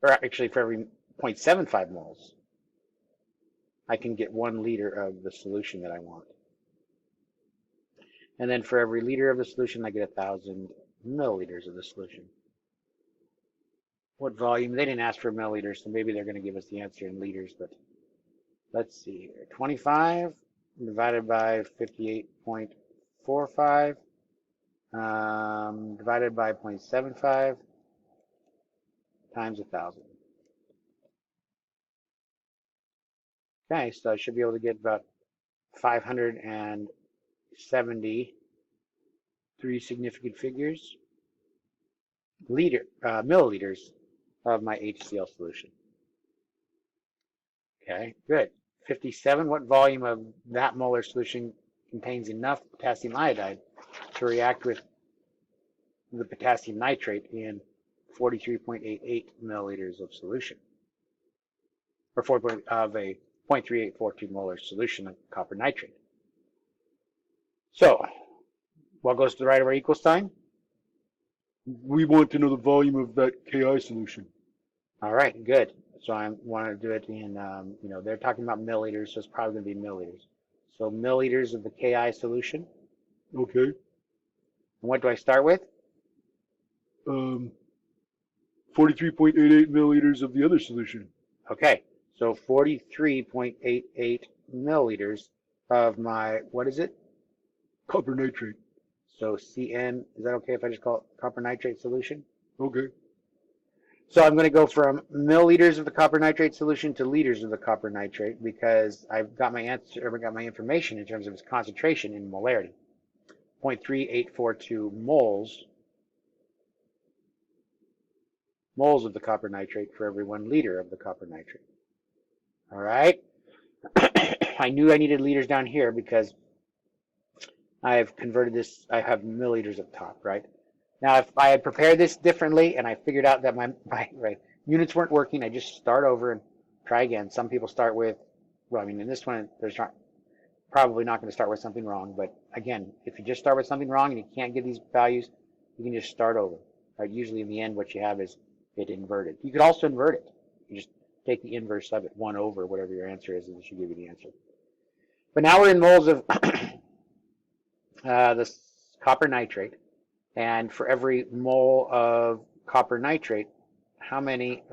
Speaker 1: Or actually, for every 0.75 moles, I can get 1 liter of the solution that I want. And then for every liter of the solution, I get 1,000 milliliters of the solution. What volume? They didn't ask for milliliters, so maybe they're going to give us the answer in liters, but let's see here. 25 divided by 58.45 divided by 0.75 times 1,000. Okay, so I should be able to get about 573 significant figures, milliliters of my HCl solution. Okay, good. 57, what volume of that molar solution contains enough potassium iodide to react with the potassium nitrate in 43.88 milliliters of solution, or of a 0.3842 molar solution of copper nitrate. So, what goes to the right of our equal sign?
Speaker 2: We want to know the volume of that Ki solution.
Speaker 1: All right, good. So I want to do it in, they're talking about milliliters, so it's probably going to be milliliters. So milliliters of the Ki solution.
Speaker 2: Okay.
Speaker 1: And what do I start with?
Speaker 2: 43.88 milliliters of the other solution.
Speaker 1: Okay, so 43.88 milliliters of my, what is it?
Speaker 2: Copper nitrate.
Speaker 1: So Cn, is that okay if I just call it copper nitrate solution?
Speaker 2: Okay.
Speaker 1: So I'm going to go from milliliters of the copper nitrate solution to liters of the copper nitrate because I've got my answer, or got my information in terms of its concentration in molarity. 0.3842 moles of the copper nitrate for every 1 liter of the copper nitrate. All right. I knew I needed liters down here because I've converted this, I have milliliters up top, right? Now, if I had prepared this differently and I figured out that my units weren't working, I just start over and try again. Some people start with, well, I mean, in this one, there's probably not going to start with something wrong. But again, if you just start with something wrong and you can't get these values, you can just start over. Right? Usually in the end, what you have is it inverted. You could also invert it. You just take the inverse of it, 1 over whatever your answer is, and it should give you the answer. But now we're in moles of this copper nitrate. And for every mole of copper nitrate, how many,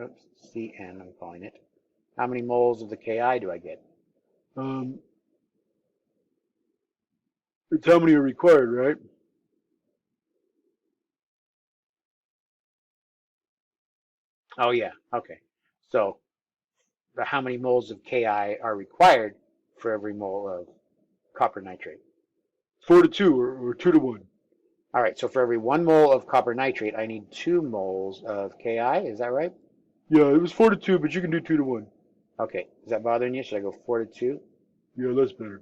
Speaker 1: Cn I'm calling it, how many moles of the Ki do I get?
Speaker 2: It's how many are required, right?
Speaker 1: Oh yeah, okay. So how many moles of Ki are required for every mole of copper nitrate?
Speaker 2: 4 to 2 or 2 to 1.
Speaker 1: All right, so for every 1 mole of copper nitrate, I need 2 moles of Ki. Is that right?
Speaker 2: Yeah, it was 4 to 2, but you can do 2 to 1.
Speaker 1: Okay, is that bothering you? Should I go 4 to 2?
Speaker 2: Yeah, that's better.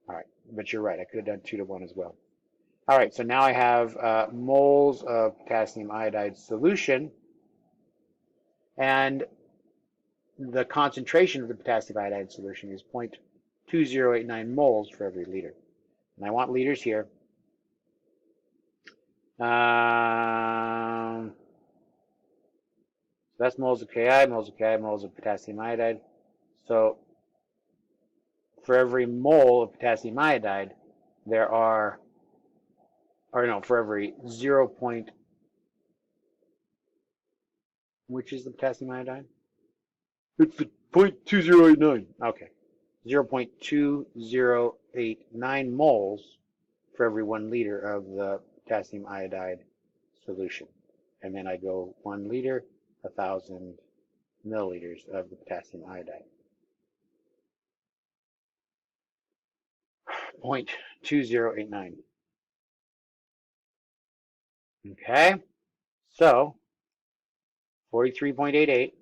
Speaker 1: All right, but you're right. I could have done 2 to 1 as well. All right, so now I have moles of potassium iodide solution, and the concentration of the potassium iodide solution is 0.2089 moles for every liter. And I want liters here. So that's moles of Ki, moles of potassium iodide. So for every mole of potassium iodide, there are, or no, for every 0. Which is the potassium iodide?
Speaker 2: It's the 0.2089.
Speaker 1: Okay. 0.2089 moles for every 1 liter of the potassium iodide solution. And then I go 1 liter, 1,000 milliliters of the potassium iodide. 0.2089. Okay, so 43.88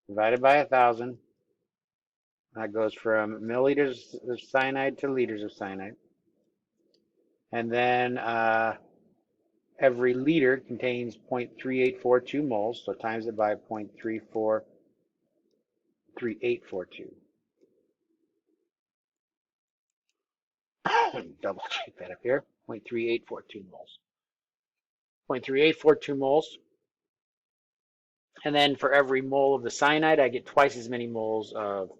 Speaker 1: divided by 1,000. That goes from milliliters of cyanide to liters of cyanide. And then every liter contains 0.3842 moles, so times it by 0.343842. Double check that up here. 0.3842 moles. 0.3842 moles. And then for every mole of the cyanide, I get twice as many moles of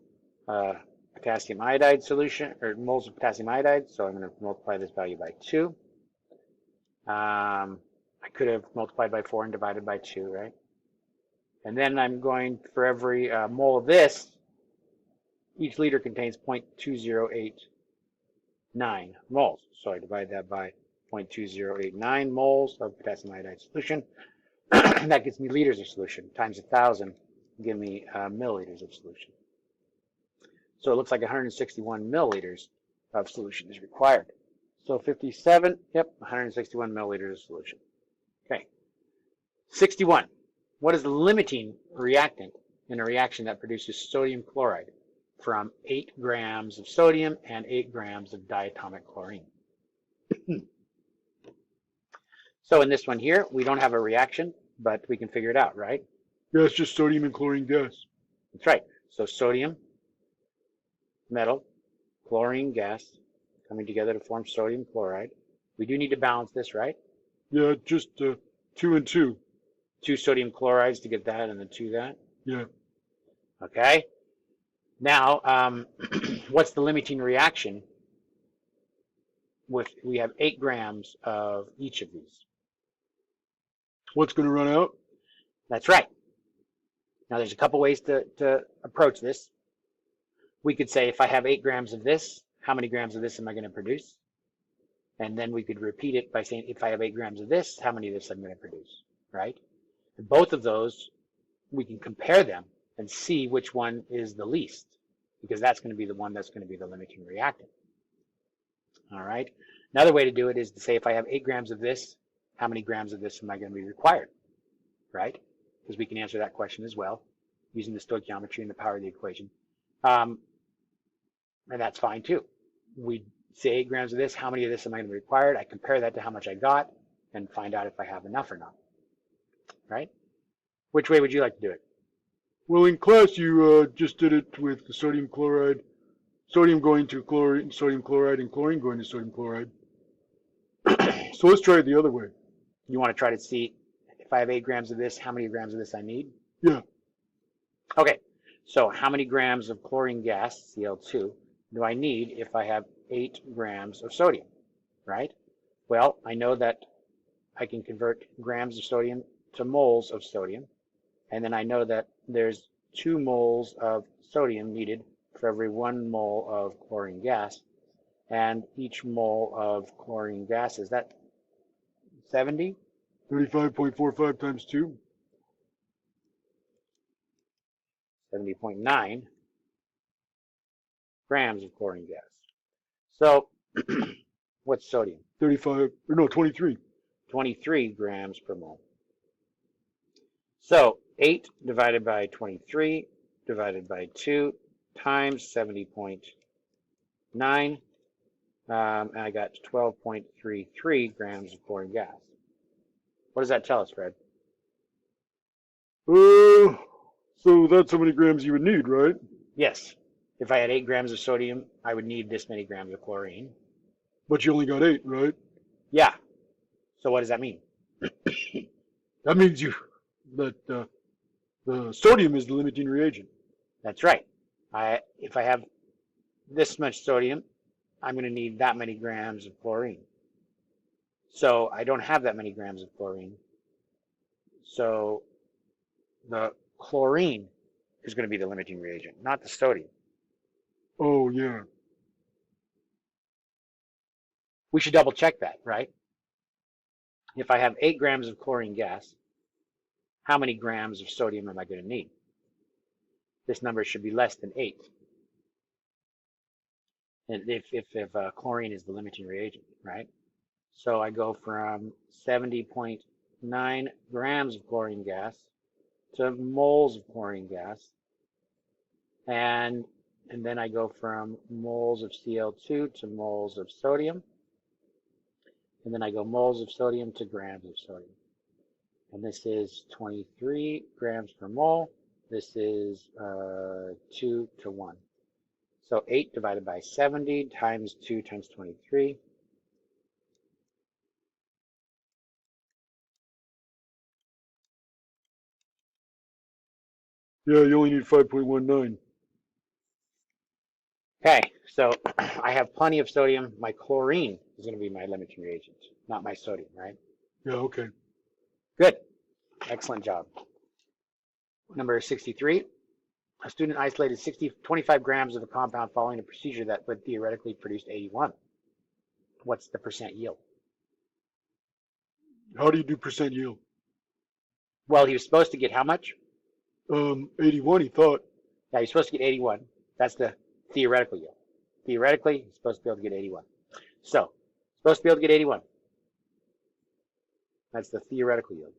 Speaker 1: potassium iodide solution, or moles of potassium iodide. So I'm going to multiply this value by 2. I could have multiplied by 4 and divided by 2, right? And then I'm going, for every mole of this, each liter contains 0.2089 moles. So I divide that by 0.2089 moles of potassium iodide solution. That gives me liters of solution, times 1,000, give me milliliters of solution. So it looks like 161 milliliters of solution is required. So 57, yep, 161 milliliters of solution. Okay. 61. What is the limiting reactant in a reaction that produces sodium chloride from 8 grams of sodium and 8 grams of diatomic chlorine? So in this one here, we don't have a reaction, but we can figure it out, right?
Speaker 2: Yeah, it's just sodium and chlorine gas.
Speaker 1: That's right. So sodium, metal, chlorine gas coming together to form sodium chloride. We do need to balance this, right?
Speaker 2: Yeah, just 2 and 2.
Speaker 1: 2 sodium chlorides to get that and then 2 that.
Speaker 2: Yeah.
Speaker 1: Okay. Now, what's the limiting reaction with, we have 8 grams of each of these.
Speaker 2: What's going to run out?
Speaker 1: That's right. Now, there's a couple ways to approach this. We could say if I have 8 grams of this, how many grams of this am I going to produce? And then we could repeat it by saying if I have 8 grams of this, how many of this I'm going to produce, right? And both of those, we can compare them and see which one is the least, because that's going to be the one that's going to be the limiting reactant. All right. Another way to do it is to say if I have 8 grams of this, how many grams of this am I going to be required, right? Because we can answer that question as well using the stoichiometry and the power of the equation. And that's fine too. We say 8 grams of this, how many of this am I going to be required? I compare that to how much I got and find out if I have enough or not, right? Which way would you like to do it?
Speaker 2: Well, in class you just did it with the sodium chloride, sodium going to chlorine, sodium chloride, and chlorine going to sodium chloride. So let's try it the other way.
Speaker 1: You want to try to see if I have 8 grams of this, how many grams of this I need?
Speaker 2: Yeah.
Speaker 1: Okay, so how many grams of chlorine gas, Cl2, do I need if I have 8 grams of sodium, right? Well, I know that I can convert grams of sodium to moles of sodium, and then I know that there's 2 moles of sodium needed for every 1 mole of chlorine gas, and each mole of chlorine gas, is that 70?
Speaker 2: 35.45 times 2.
Speaker 1: 70.9 grams of chlorine gas. So what's sodium?
Speaker 2: 23.
Speaker 1: 23 grams per mole. So 8 divided by 23 divided by 2 times 70.9, and I got 12.33 grams of chlorine gas. What does that tell us, Fred?
Speaker 2: So that's how many grams you would need, right?
Speaker 1: Yes. If I had 8 grams of sodium, I would need this many grams of chlorine.
Speaker 2: But you only got 8, right?
Speaker 1: Yeah. So what does that mean?
Speaker 2: That means that the sodium is the limiting reagent.
Speaker 1: That's right. If I have this much sodium, I'm going to need that many grams of chlorine. So I don't have that many grams of chlorine. So the chlorine is going to be the limiting reagent, not the sodium.
Speaker 2: Oh, yeah.
Speaker 1: We should double check that, right? If I have 8 grams of chlorine gas, how many grams of sodium am I going to need? This number should be less than 8. And if chlorine is the limiting reagent, right? So I go from 70.9 grams of chlorine gas to moles of chlorine gas, and then I go from moles of Cl2 to moles of sodium, and then I go moles of sodium to grams of sodium. And this is 23 grams per mole. This is 2 to 1. So 8 divided by 70 times 2 times 23.
Speaker 2: Yeah, you only need 5.19.
Speaker 1: Okay, so I have plenty of sodium. My chlorine is going to be my limiting reagent, not my sodium, right?
Speaker 2: Yeah, okay.
Speaker 1: Good. Excellent job. Number 63. A student isolated 25 grams of a compound following a procedure that would theoretically produce 81. What's the percent yield?
Speaker 2: How do you do percent yield?
Speaker 1: Well, he was supposed to get how much?
Speaker 2: 81, he thought.
Speaker 1: Yeah, he's supposed to get 81. That's the theoretical yield. Theoretically, he's supposed to be able to get 81. So, supposed to be able to get 81. That's the theoretical yield.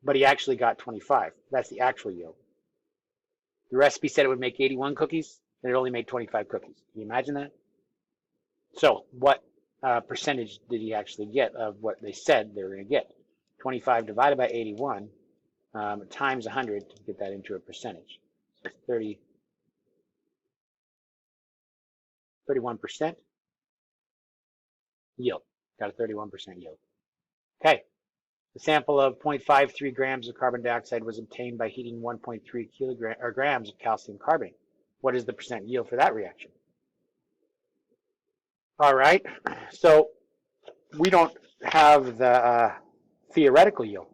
Speaker 1: But he actually got 25. That's the actual yield. The recipe said it would make 81 cookies, and it only made 25 cookies. Can you imagine that? So, what percentage did he actually get of what they said they were going to get? 25 divided by 81 times 100 to get that into a percentage. So, 31% yield. Got a 31% yield. Okay. The sample of 0.53 grams of carbon dioxide was obtained by heating 1.3 grams of calcium carbonate. What is the percent yield for that reaction? All right. So we don't have the theoretical yield.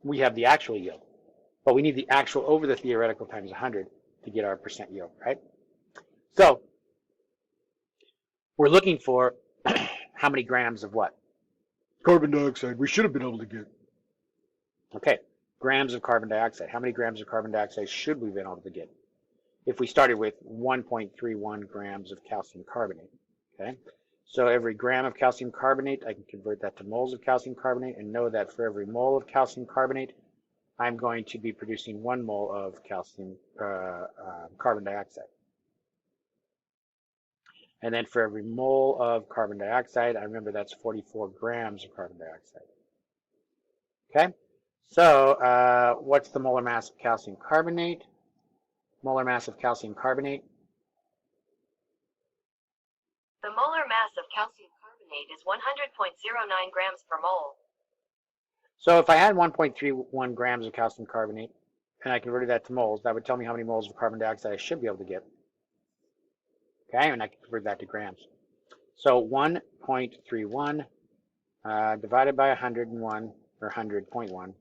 Speaker 1: We have the actual yield. But we need the actual over the theoretical times 100 to get our percent yield, right? So we're looking for how many grams of what?
Speaker 2: Carbon dioxide. We should have been able to get.
Speaker 1: Okay, grams of carbon dioxide. How many grams of carbon dioxide should we have been able to get? If we started with 1.31 grams of calcium carbonate, okay? So every gram of calcium carbonate, I can convert that to moles of calcium carbonate and know that for every mole of calcium carbonate, I'm going to be producing 1 mole of carbon dioxide. And then for every mole of carbon dioxide, I remember that's 44 grams of carbon dioxide. Okay, so what's the molar mass of calcium carbonate? Molar mass of calcium carbonate.
Speaker 3: The molar mass of calcium carbonate is 100.09 grams per mole.
Speaker 1: So if I had 1.31 grams of calcium carbonate and I converted that to moles, that would tell me how many moles of carbon dioxide I should be able to get. Okay, and I can convert that to grams. So 1.31 divided by 101, or 100.1,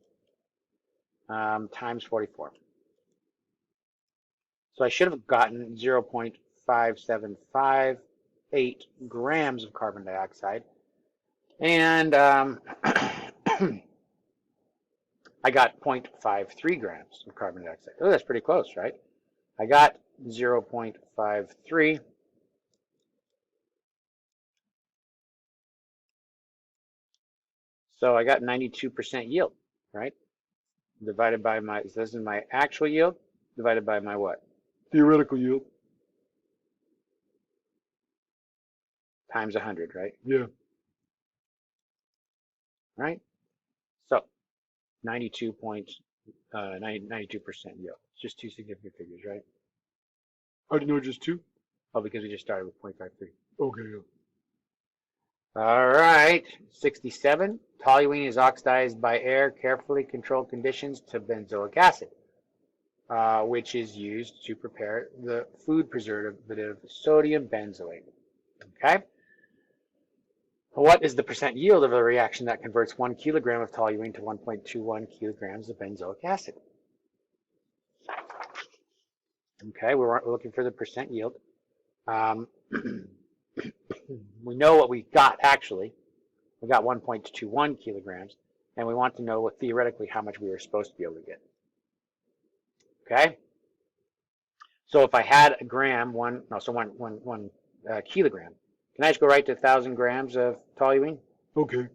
Speaker 1: times 44. So I should have gotten 0.5758 grams of carbon dioxide. And I got 0.53 grams of carbon dioxide. Oh, that's pretty close, right? I got 0.53. So I got 92% yield, right? Divided by my, so this is my actual yield, divided by my what?
Speaker 2: Theoretical yield.
Speaker 1: Times 100, right?
Speaker 2: Yeah.
Speaker 1: Right? So 92% yield. It's just two significant figures, right?
Speaker 2: How do you know just 2?
Speaker 1: Oh, because we just started with 0.53.
Speaker 2: Okay, yeah.
Speaker 1: All right, 67. Toluene is oxidized by air, carefully controlled conditions to benzoic acid, which is used to prepare the food preservative sodium benzoate. Okay? What is the percent yield of a reaction that converts 1 kilogram of toluene to 1.21 kilograms of benzoic acid? Okay, we're looking for the percent yield. We know what we got actually. We got 1.21 kilograms, and we want to know what theoretically how much we were supposed to be able to get. Okay? So if I had a gram, one kilogram, can I just go right to 1,000 grams of toluene?
Speaker 2: Okay.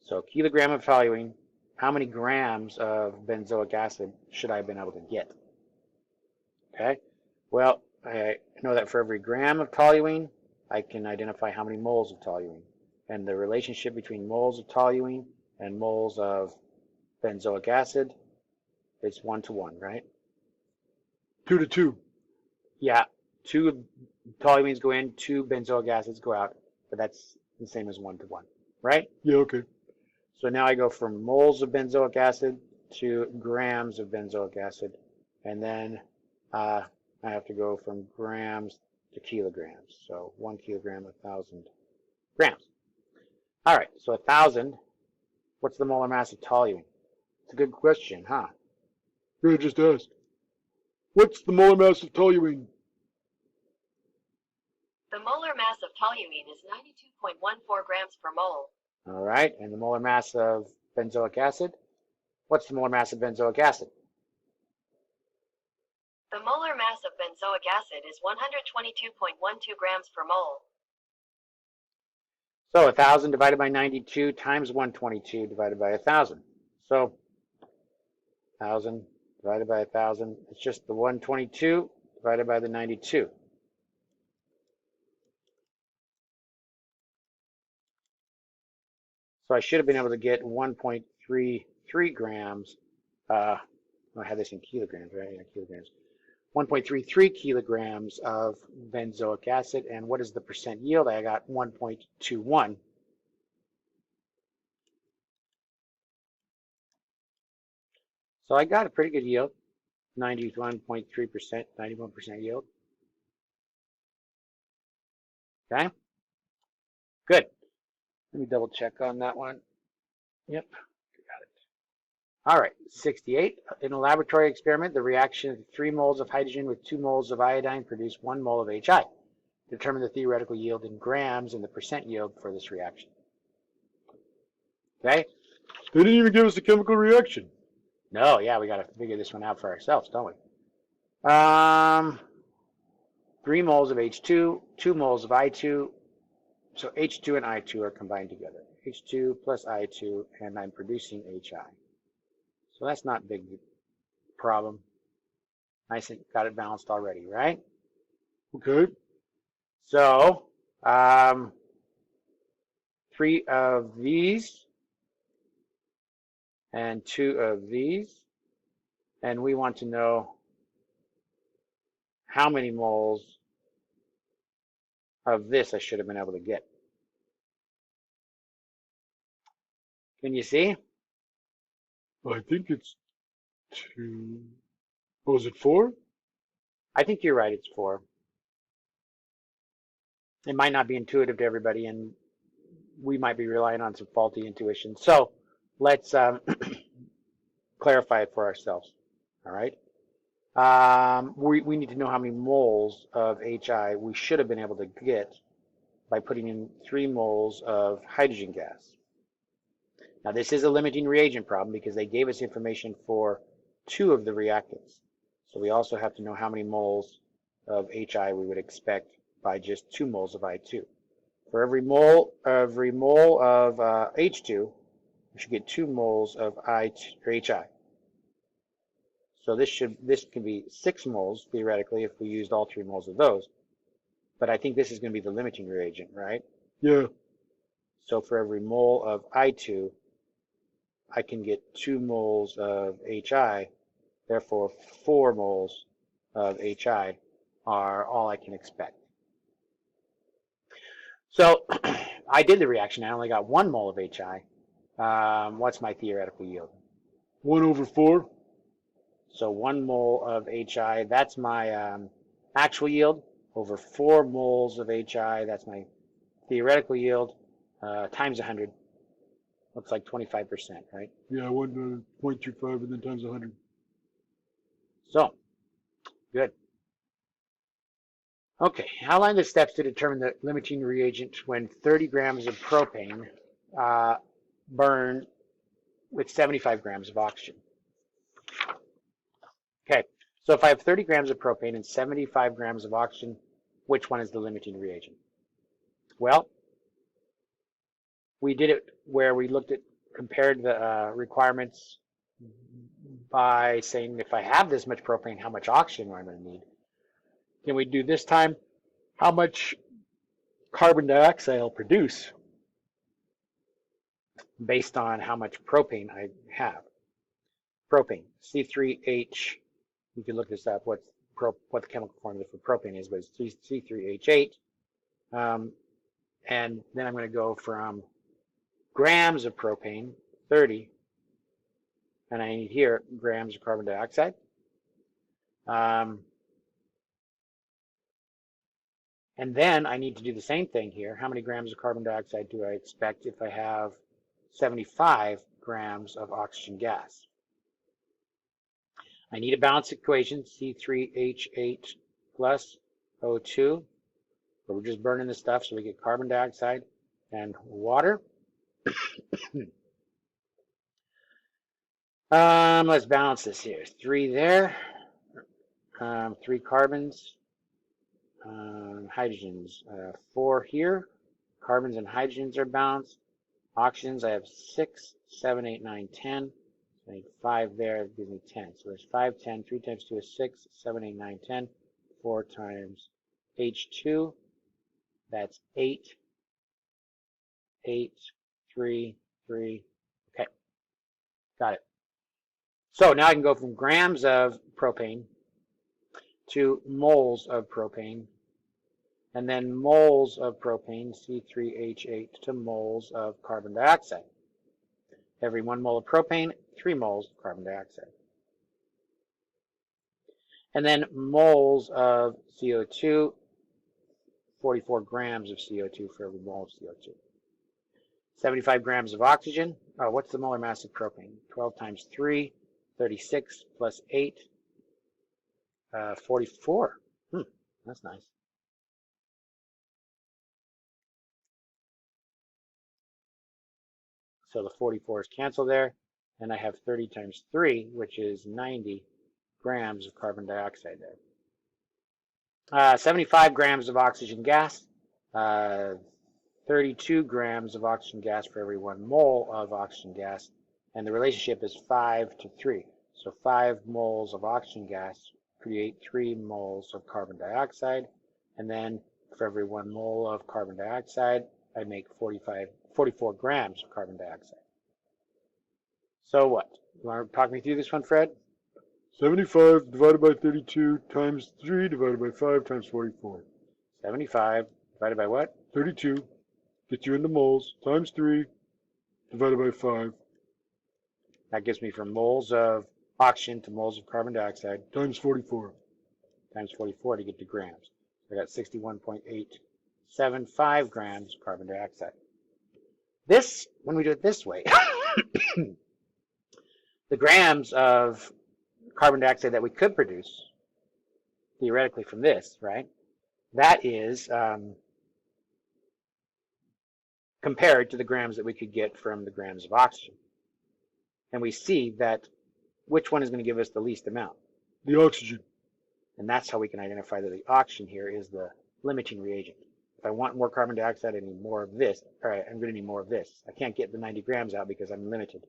Speaker 1: So kilogram of toluene, how many grams of benzoic acid should I have been able to get? Okay? Well, I know that for every gram of toluene, I can identify how many moles of toluene. And the relationship between moles of toluene and moles of benzoic acid is 1 to 1, right?
Speaker 2: 2 to 2.
Speaker 1: Yeah, 2 toluenes go in, 2 benzoic acids go out, but that's the same as 1 to 1, right?
Speaker 2: Yeah, okay.
Speaker 1: So now I go from moles of benzoic acid to grams of benzoic acid, and then I have to go from grams to kilograms. So 1 kilogram, 1,000 grams. All right, so 1,000, what's the molar mass of toluene? It's a good question, huh?
Speaker 2: Yeah, just asked. What's the molar mass of toluene?
Speaker 3: The molar mass of toluene is 92.14 grams per mole.
Speaker 1: All right, and the molar mass of benzoic acid? What's the molar mass of benzoic acid?
Speaker 3: The molar mass of benzoic acid is 122.12 grams per mole.
Speaker 1: So 1,000 divided by 92 times 122 divided by 1,000. So 1,000 divided by 1,000, it's just the 122 divided by the 92. So I should have been able to get 1.33 grams. I had this in kilograms, right? Yeah, kilograms. 1.33 kilograms of benzoic acid. And what is the percent yield? I got 1.21. So I got a pretty good yield, 91.3%, 91% yield. Okay, good. Let me double check on that one. Yep, got it. All right, 68. In a laboratory experiment, the reaction of 3 moles of hydrogen with 2 moles of iodine produced 1 mole of HI. Determine the theoretical yield in grams and the percent yield for this reaction. Okay?
Speaker 2: They didn't even give us a chemical reaction.
Speaker 1: No, yeah, we got to figure this one out for ourselves, don't we? 3 moles of H2, 2 moles of I2. So H2 and I2 are combined together. H2 plus I2, and I'm producing HI. So that's not a big problem. Nice, got it balanced already, right?
Speaker 2: Okay.
Speaker 1: So 3 of these and 2 of these, and we want to know how many moles of this I should have been able to get. Can you see?
Speaker 2: I think it's 2. Oh, is it 4?
Speaker 1: I think you're right, it's 4. It might not be intuitive to everybody, and we might be relying on some faulty intuition. So let's clarify it for ourselves. All right. We need to know how many moles of HI we should have been able to get by putting in 3 moles of hydrogen gas. Now this is a limiting reagent problem because they gave us information for 2 of the reactants. So we also have to know how many moles of HI we would expect by just 2 moles of I2. For every mole of H2, we should get 2 moles of HI. So this can be 6 moles theoretically if we used all 3 moles of those. But I think this is going to be the limiting reagent, right?
Speaker 2: Yeah.
Speaker 1: So for every mole of I2, I can get 2 moles of HI. Therefore, 4 moles of HI are all I can expect. So I did the reaction. I only got 1 mole of HI. What's my theoretical yield?
Speaker 2: 1 over 4.
Speaker 1: So 1 mole of HI, that's my actual yield, over 4 moles of HI, that's my theoretical yield, times 100. Looks like 25%, right?
Speaker 2: Yeah, 1.25 and then times 100.
Speaker 1: So, good. Okay, outline the steps to determine the limiting reagent when 30 grams of propane burn with 75 grams of oxygen. Okay, so if I have 30 grams of propane and 75 grams of oxygen, which one is the limiting reagent? Well, we did it where we compared the requirements by saying if I have this much propane, how much oxygen am I going to need? Can we do this time how much carbon dioxide I'll produce based on how much propane I have? Propane, C3H, you can look this up, what the chemical formula for propane is, but it's C3H8. And then I'm going to go from grams of propane, 30, and I need here grams of carbon dioxide. And then I need to do the same thing here. How many grams of carbon dioxide do I expect if I have 75 grams of oxygen gas? I need a balanced equation, C3H8 plus O2. But we're just burning the stuff, so we get carbon dioxide and water. Let's balance this here. 3 there, 3 carbons, hydrogens, 4 here. Carbons and hydrogens are balanced. Oxygens, I have 6, 7, 8, 9, 10. I need 5 there, it gives me 10. So there's 5, 10, 3 times 2 is 6, 7, 8, 9, 10. 4 times H2, that's 8, 8, 3, 3. Okay, got it. So now I can go from grams of propane to moles of propane, and then moles of propane, C3H8, to moles of carbon dioxide. Every 1 mole of propane, 3 moles of carbon dioxide. And then moles of CO2, 44 grams of CO2 for every mole of CO2. 75 grams of oxygen. Oh, what's the molar mass of propane? 12 times 3, 36 plus 8, 44. That's nice. So the 44 is canceled there, and I have 30 times 3, which is 90 grams of carbon dioxide there. 75 grams of oxygen gas, 32 grams of oxygen gas for every 1 mole of oxygen gas, and the relationship is 5 to 3. So 5 moles of oxygen gas create 3 moles of carbon dioxide, and then for every 1 mole of carbon dioxide, I make 44 grams of carbon dioxide. So what? You want to talk me through this one, Fred?
Speaker 2: 75 divided by 32 times 3 divided by 5 times 44.
Speaker 1: 75 divided by what?
Speaker 2: 32 gets you into moles times 3 divided by 5
Speaker 1: That gives me from moles of oxygen to moles of carbon dioxide
Speaker 2: times 44.
Speaker 1: times 44 to get to grams. I got 61.875 grams of carbon dioxide. This, when we do it this way, the grams of carbon dioxide that we could produce, theoretically from this, right, that is compared to the grams that we could get from the grams of oxygen. And we see that which one is going to give us the least amount?
Speaker 2: The oxygen.
Speaker 1: And that's how we can identify that the oxygen here is the limiting reagent. If I want more carbon dioxide, I need more of this. All right, I'm going to need more of this. I can't get the 90 grams out because I'm limited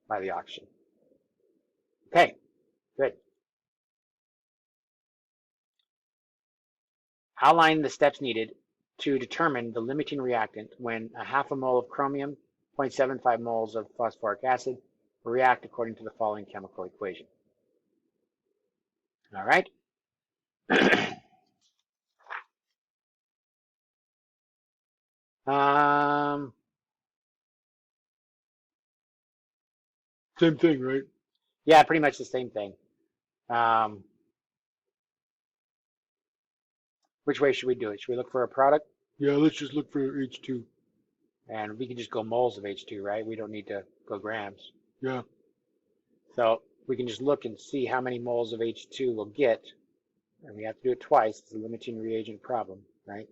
Speaker 1: by the oxygen. Okay, good. Outline the steps needed to determine the limiting reactant when a half a mole of chromium, 0.75 moles of phosphoric acid will react according to the following chemical equation. All right.
Speaker 2: Same thing, right?
Speaker 1: Yeah, pretty much the same thing. Which way should we do it? Should we look for a product?
Speaker 2: Yeah, let's just look for H2.
Speaker 1: And we can just go moles of H2, right? We don't need to go grams.
Speaker 2: Yeah.
Speaker 1: So we can just look and see how many moles of H2 we'll get and we have to do it twice. It's a limiting reagent problem, right?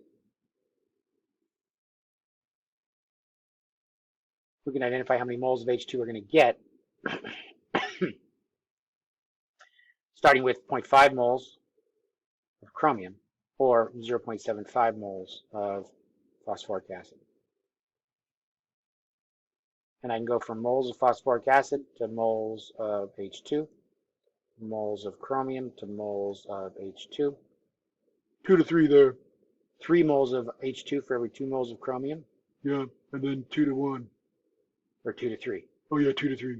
Speaker 1: We can identify how many moles of H2 we're going to get, starting with 0.5 moles of chromium or 0.75 moles of phosphoric acid. And I can go from moles of phosphoric acid to moles of H2, moles of chromium to moles of H2.
Speaker 2: 2 to 3 there.
Speaker 1: 3 moles of H2 for every 2 moles of chromium,
Speaker 2: Yeah, and then 2 to 1.
Speaker 1: or 2 to 3.
Speaker 2: Oh yeah, 2 to 3.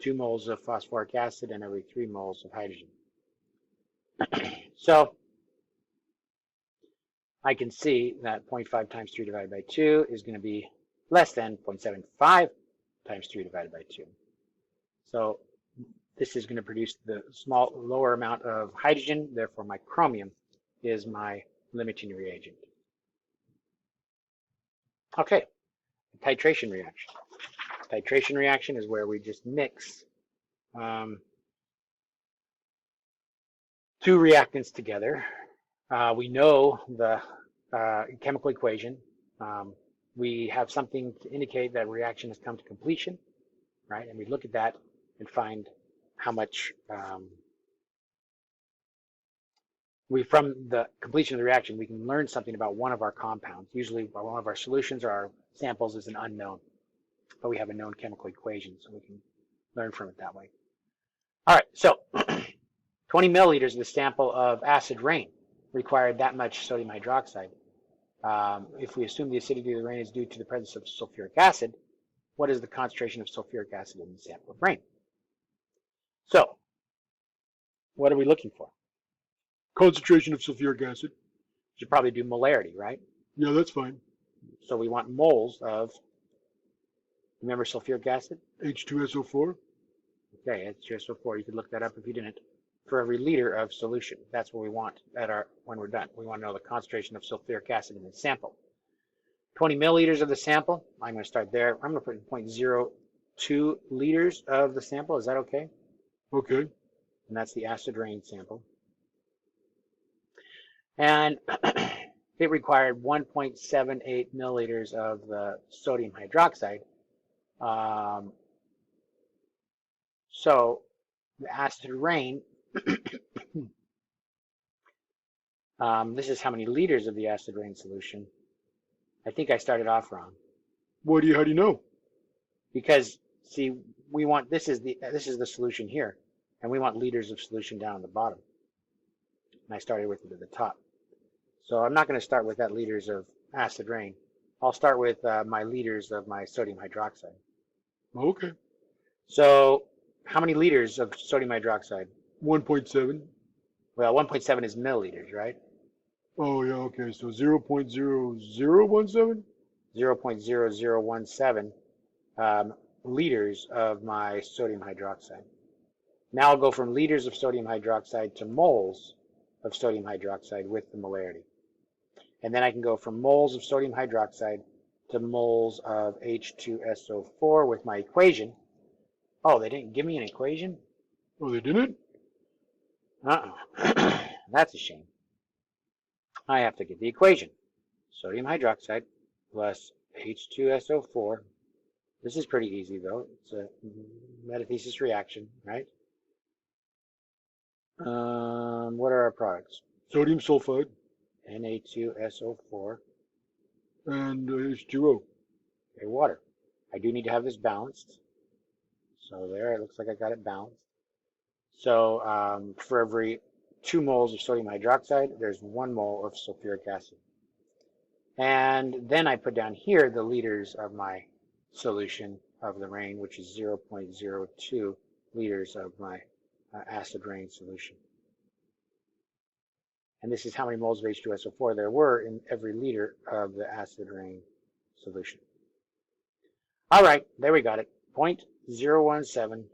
Speaker 1: 2 moles of phosphoric acid and every 3 moles of hydrogen. So I can see that 0.5 times 3 divided by 2 is going to be less than 0.75 times 3 divided by 2. So this is going to produce the lower amount of hydrogen, therefore my chromium is my limiting reagent. Okay, titration reaction. Titration reaction is where we just mix 2 reactants together. We know the chemical equation. We have something to indicate that reaction has come to completion, right? And we look at that and find how much from the completion of the reaction, we can learn something about one of our compounds. Usually one of our solutions or our samples is an unknown, but we have a known chemical equation, so we can learn from it that way. All right, so 20 milliliters of the sample of acid rain required that much sodium hydroxide. If we assume the acidity of the rain is due to the presence of sulfuric acid, what is the concentration of sulfuric acid in the sample of rain? So, what are we looking for?
Speaker 2: Concentration of sulfuric acid.
Speaker 1: We should probably do molarity, right?
Speaker 2: Yeah, that's fine.
Speaker 1: So we want moles of, remember sulfuric acid?
Speaker 2: H2SO4.
Speaker 1: Okay, H2SO4. You could look that up if you didn't. For every liter of solution. That's what we want when we're done. We want to know the concentration of sulfuric acid in the sample. 20 milliliters of the sample. I'm going to start there. I'm going to put in 0.02 liters of the sample. Is that okay?
Speaker 2: Okay.
Speaker 1: And that's the acid rain sample. And it required 1.78 milliliters of the sodium hydroxide. So the acid rain, this is how many liters of the acid rain solution. I think I started off wrong.
Speaker 2: How do you know?
Speaker 1: Because see, we want this is the solution here, and we want liters of solution down on the bottom. And I started with it at the top. So I'm not going to start with that liters of acid rain. I'll start with my liters of my sodium hydroxide.
Speaker 2: Okay.
Speaker 1: So how many liters of sodium hydroxide?
Speaker 2: 1.7.
Speaker 1: Well, 1.7 is milliliters, right?
Speaker 2: Oh yeah, okay. So 0.0017?
Speaker 1: 0.0017 liters of my sodium hydroxide. Now I'll go from liters of sodium hydroxide to moles of sodium hydroxide with the molarity. And then I can go from moles of sodium hydroxide to moles of H2SO4 with my equation. Oh, they didn't give me an equation?
Speaker 2: Oh, they didn't?
Speaker 1: That's a shame. I have to get the equation. Sodium hydroxide plus H2SO4. This is pretty easy, though. It's a metathesis reaction, right? What are our products?
Speaker 2: Sodium sulfide.
Speaker 1: Na2SO4.
Speaker 2: And H2O.
Speaker 1: Okay, water. I do need to have this balanced. So there, it looks like I got it balanced. So for every 2 moles of sodium hydroxide, there's 1 mole of sulfuric acid. And then I put down here the liters of my solution of the rain, which is 0.02 liters of my acid rain solution. And this is how many moles of H2SO4 there were in every liter of the acid rain solution. All right, there we got it. 0.017.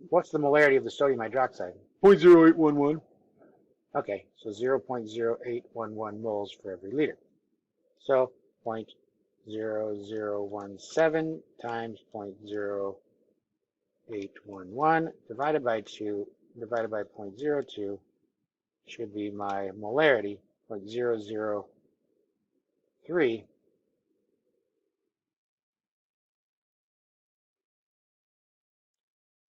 Speaker 1: What's the molarity of the sodium hydroxide?
Speaker 2: 0.0811.
Speaker 1: Okay, so 0.0811 moles for every liter. So 0.0017 times 0.0811 divided by 2 divided by 0.02 should be my molarity, like 0.003.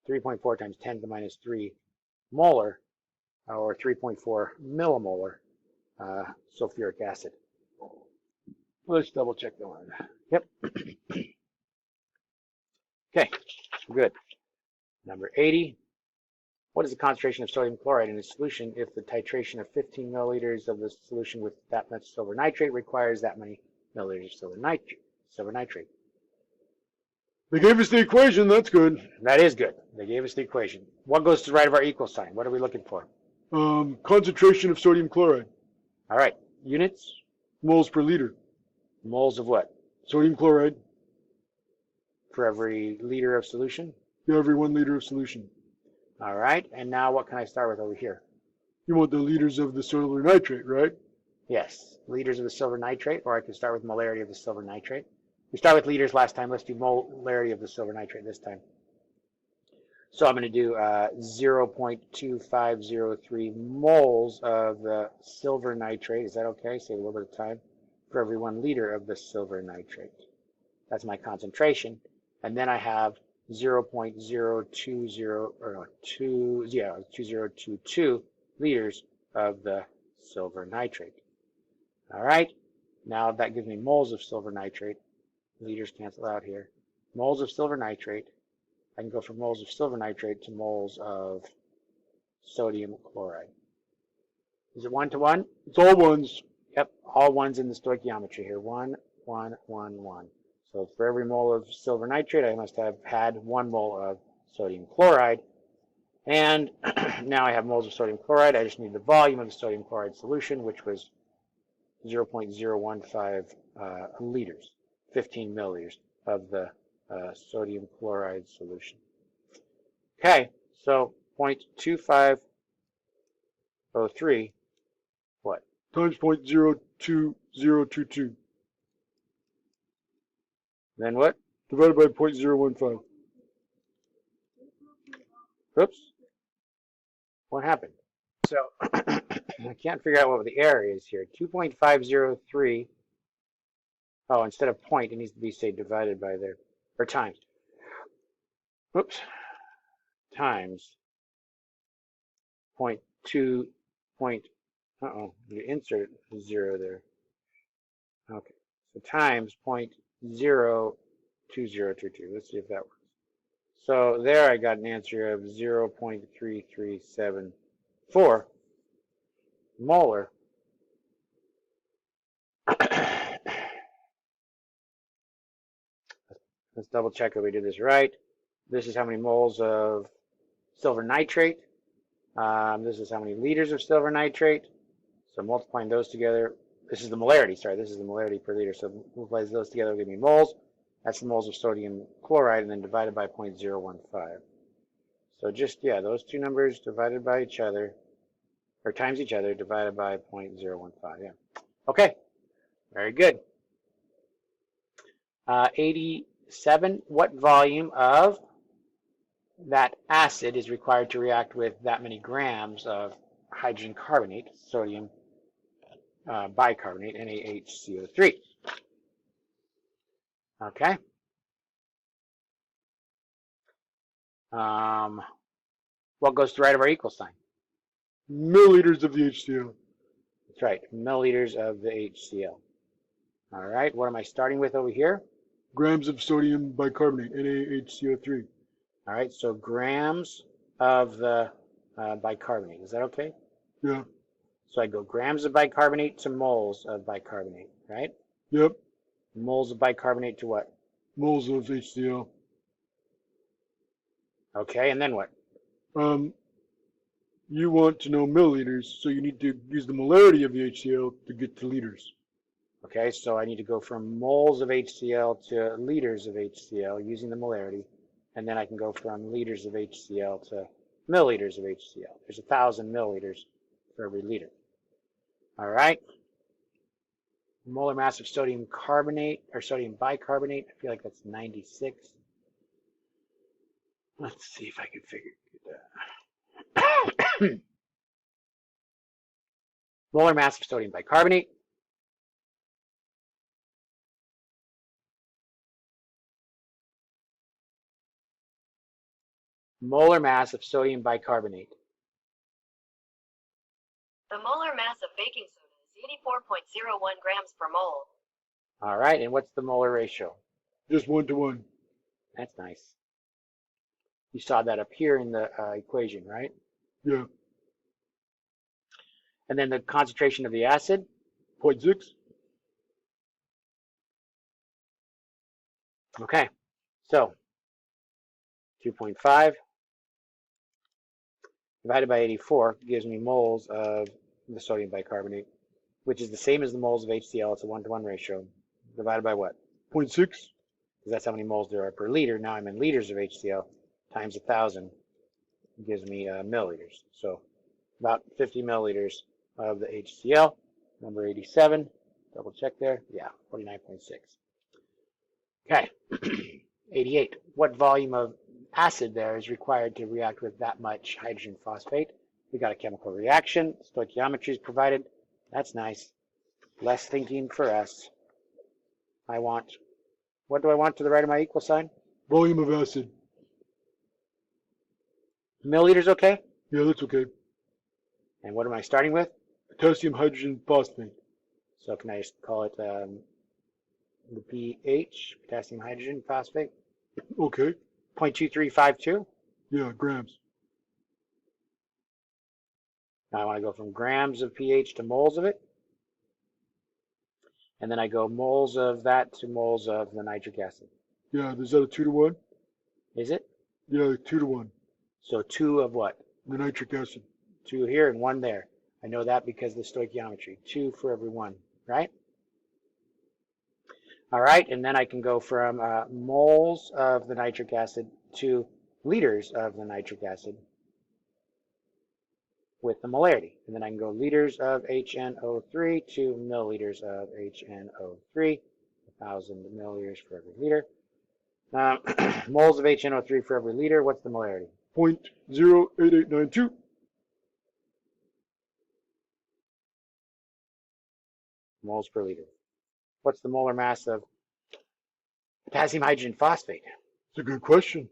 Speaker 1: 3.4 times 10 to the minus 3 molar, or 3.4 millimolar sulfuric acid. Let's double check the one. Yep. Okay, good. Number 80. What is the concentration of sodium chloride in a solution if the titration of 15 milliliters of the solution with that much silver nitrate requires that many milliliters of silver nitrate?
Speaker 2: They gave us the equation. That's good.
Speaker 1: That is good. They gave us the equation. What goes to the right of our equal sign? What are we looking for?
Speaker 2: Concentration of sodium chloride.
Speaker 1: All right. Units?
Speaker 2: Moles per liter.
Speaker 1: Moles of what?
Speaker 2: Sodium chloride.
Speaker 1: For every liter of solution?
Speaker 2: Yeah, every 1 liter of solution.
Speaker 1: All right. And now what can I start with over here?
Speaker 2: You want the liters of the silver nitrate, right?
Speaker 1: Yes. Liters of the silver nitrate, or I can start with molarity of the silver nitrate. We started with liters last time. Let's do molarity of the silver nitrate this time. So I'm going to do 0.2503 moles of the silver nitrate. Is that okay? Save a little bit of time. For every 1 liter of the silver nitrate. That's my concentration. And then I have 2022 liters of the silver nitrate. All right. Now that gives me moles of silver nitrate. Liters cancel out here. Moles of silver nitrate. I can go from moles of silver nitrate to moles of sodium chloride. Is it 1 to 1?
Speaker 2: It's all ones.
Speaker 1: Yep, all ones in the stoichiometry here. 1, 1, 1, 1. So for every mole of silver nitrate, I must have had 1 mole of sodium chloride. And now I have moles of sodium chloride. I just need the volume of the sodium chloride solution, which was 0.015 liters, 15 milliliters of the sodium chloride solution. Okay, so 0.2503, what?
Speaker 2: Times 0.02022.
Speaker 1: Then what?
Speaker 2: Divided by 0.015.
Speaker 1: Oops. What happened? So I can't figure out what the error is here. 2.503. Oh, instead of point, it needs to be, say, divided by there, or times. Oops. Times 0.2. You insert 0 there. Okay. So times 0.02022. Let's see if that works. So there I got an answer of 0.3374 molar. Let's double check that we did this right. This is how many moles of silver nitrate. This is how many liters of silver nitrate. So multiplying those together, this is the molarity, sorry, this is the molarity per liter. So multiply those together will give me moles. That's the moles of sodium chloride, and then divided by 0.015. So just, yeah, those two numbers divided by each other, or times each other, divided by 0.015, yeah. Okay, very good. 87, what volume of that acid is required to react with that many grams of hydrogen carbonate, sodium bicarbonate, NaHCO3. Okay. What goes to the right of our equal sign?
Speaker 2: Milliliters of the HCl.
Speaker 1: That's right, milliliters of the HCl. All right, what am I starting with over here?
Speaker 2: Grams of sodium bicarbonate, NaHCO3.
Speaker 1: All right, so grams of the bicarbonate. Is that okay?
Speaker 2: Yeah.
Speaker 1: So I go grams of bicarbonate to moles of bicarbonate, right?
Speaker 2: Yep.
Speaker 1: Moles of bicarbonate to what?
Speaker 2: Moles of HCl.
Speaker 1: Okay, and then what?
Speaker 2: You want to know milliliters, so you need to use the molarity of the HCl to get to liters.
Speaker 1: Okay, so I need to go from moles of HCl to liters of HCl using the molarity, and then I can go from liters of HCl to milliliters of HCl. There's 1,000 milliliters for every liter. All right. Molar mass of sodium carbonate, or sodium bicarbonate, I feel like that's 96. Let's see if I can figure that. Molar mass of sodium bicarbonate. Molar mass of sodium bicarbonate.
Speaker 3: The molar mass of baking soda is 84.01 grams per mole.
Speaker 1: All right, and what's the molar ratio?
Speaker 2: Just 1 to 1.
Speaker 1: That's nice. You saw that up here in the equation, right?
Speaker 2: Yeah.
Speaker 1: And then the concentration of the acid?
Speaker 2: 0.6.
Speaker 1: Okay, so 2.5 divided by 84 gives me moles of the sodium bicarbonate, which is the same as the moles of HCl. It's a 1-to-1 ratio. Divided by what?
Speaker 2: 0.6.
Speaker 1: Because that's how many moles there are per liter. Now I'm in liters of HCl times 1,000 gives me milliliters. So about 50 milliliters of the HCl. Number 87. Double check there. Yeah, 49.6. Okay. 88. What volume of acid there is required to react with that much hydrogen phosphate? We got a chemical reaction. Stoichiometry is provided. That's nice. Less thinking for us. What do I want to the right of my equal sign?
Speaker 2: Volume of acid.
Speaker 1: Milliliters, okay?
Speaker 2: Yeah, that's okay.
Speaker 1: And what am I starting with?
Speaker 2: Potassium hydrogen phosphate.
Speaker 1: So can I just call it the pH, potassium hydrogen phosphate?
Speaker 2: Okay.
Speaker 1: 0.2352.
Speaker 2: Yeah, grams.
Speaker 1: Now I want to go from grams of pH to moles of it. And then I go moles of that to moles of the nitric acid.
Speaker 2: Yeah, is that a 2 to 1?
Speaker 1: Is it?
Speaker 2: Yeah, 2 to 1.
Speaker 1: So 2 of what?
Speaker 2: The nitric acid.
Speaker 1: 2 here and 1 there. I know that because of the stoichiometry. 2 for every 1, right? All right, and then I can go from moles of the nitric acid to liters of the nitric acid with the molarity. And then I can go liters of HNO3 to milliliters of HNO3, 1,000 milliliters for every liter. Moles of HNO3 for every liter. What's the molarity?
Speaker 2: 0.08892.
Speaker 1: Moles per liter. What's the molar mass of potassium hydrogen phosphate?
Speaker 2: It's a good question.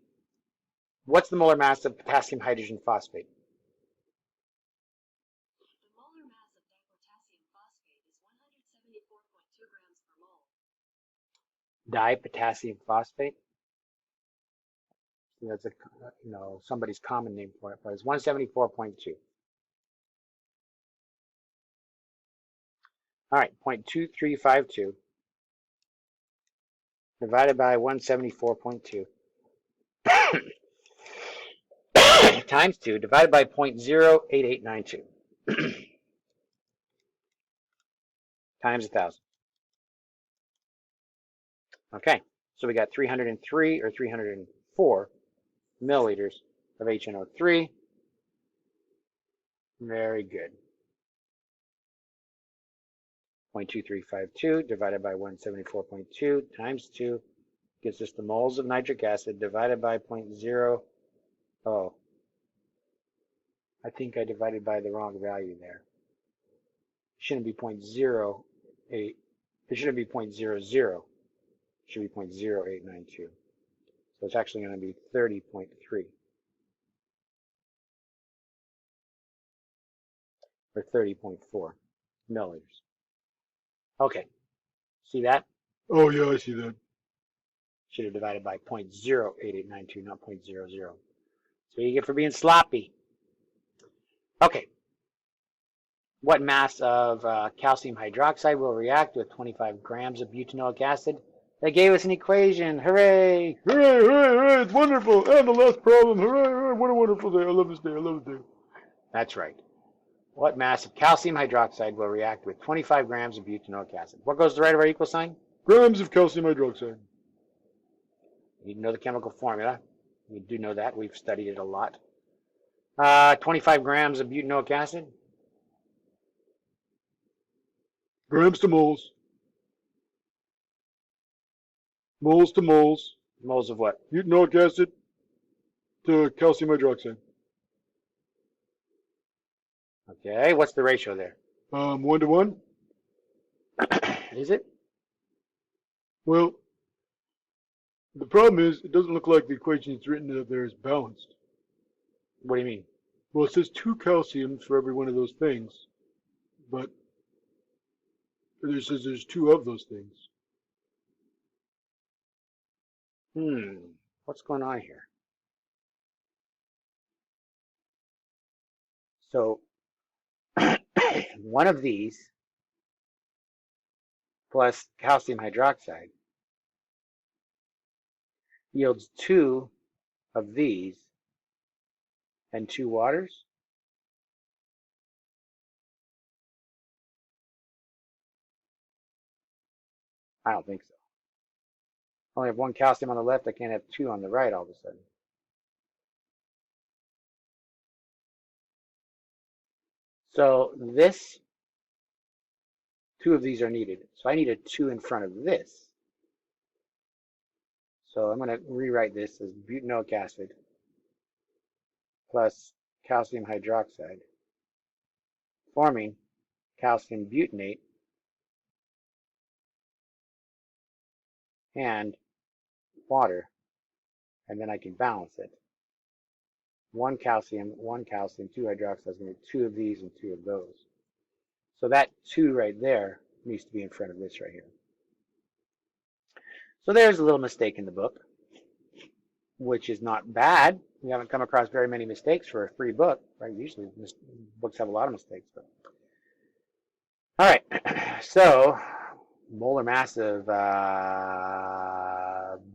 Speaker 1: What's the molar mass of potassium hydrogen phosphate?
Speaker 3: The molar mass of dipotassium phosphate is 174.2 grams per mole.
Speaker 1: Dipotassium phosphate? That's somebody's common name for it, but it's 174.2. All right, 0.2352 divided by 174.2 times 2 divided by 0.08892 times 1,000. Okay, so we got 303 or 304 milliliters of HNO3. Very good. 0.2352 divided by 174.2 times 2 gives us the moles of nitric acid divided by 0.0. Oh, I think I divided by the wrong value there. It shouldn't be 0.08. It shouldn't be 0.00. It should be 0.0892. So it's actually going to be 30.3. Or 30.4 milliliters. Okay, see that?
Speaker 2: Oh, yeah, I see that.
Speaker 1: Should have divided by 0.08892, not 0.00. So you get for being sloppy. Okay. What mass of calcium hydroxide will react with 25 grams of butanoic acid? They gave us an equation. Hooray!
Speaker 2: Hooray, hooray, hooray, it's wonderful. And the last problem. Hooray, hooray, what a wonderful day. I love this day, I love this day.
Speaker 1: That's right. What mass of calcium hydroxide will react with 25 grams of butanoic acid? What goes to the right of our equal sign?
Speaker 2: Grams of calcium hydroxide.
Speaker 1: You know the chemical formula. We do know that. We've studied it a lot. 25 grams of butanoic acid.
Speaker 2: Grams to moles. Moles to moles.
Speaker 1: Moles of what?
Speaker 2: Butanoic acid to calcium hydroxide.
Speaker 1: Okay, what's the ratio there?
Speaker 2: 1-to-1?
Speaker 1: Is it?
Speaker 2: Well, the problem is it doesn't look like the equation that's written up there is balanced.
Speaker 1: What do you mean?
Speaker 2: Well, it says 2 calciums for every one of those things, but it says there's 2 of those things.
Speaker 1: What's going on here? So, one of these plus calcium hydroxide yields 2 of these and 2 waters? I don't think so. I only have 1 calcium on the left. I can't have 2 on the right all of a sudden. So this, 2 of these are needed. So I need a 2 in front of this. So I'm going to rewrite this as butanoic acid plus calcium hydroxide, forming calcium butanate and water, and then I can balance it. 1 calcium, 2 hydroxide is going to be 2 of these and 2 of those. So that 2 right there needs to be in front of this right here. So there's a little mistake in the book, which is not bad. We haven't come across very many mistakes for a free book, right? Usually books have a lot of mistakes. But all right, so molar mass of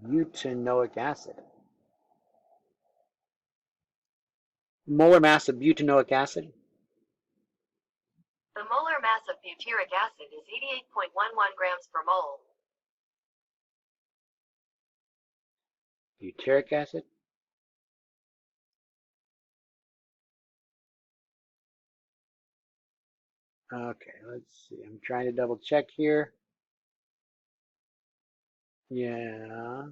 Speaker 1: butanoic acid. Molar mass of butanoic acid.
Speaker 3: The molar mass of butyric acid is 88.11 grams per mole.
Speaker 1: Butyric acid. Okay, let's see. I'm trying to double check here. Yeah.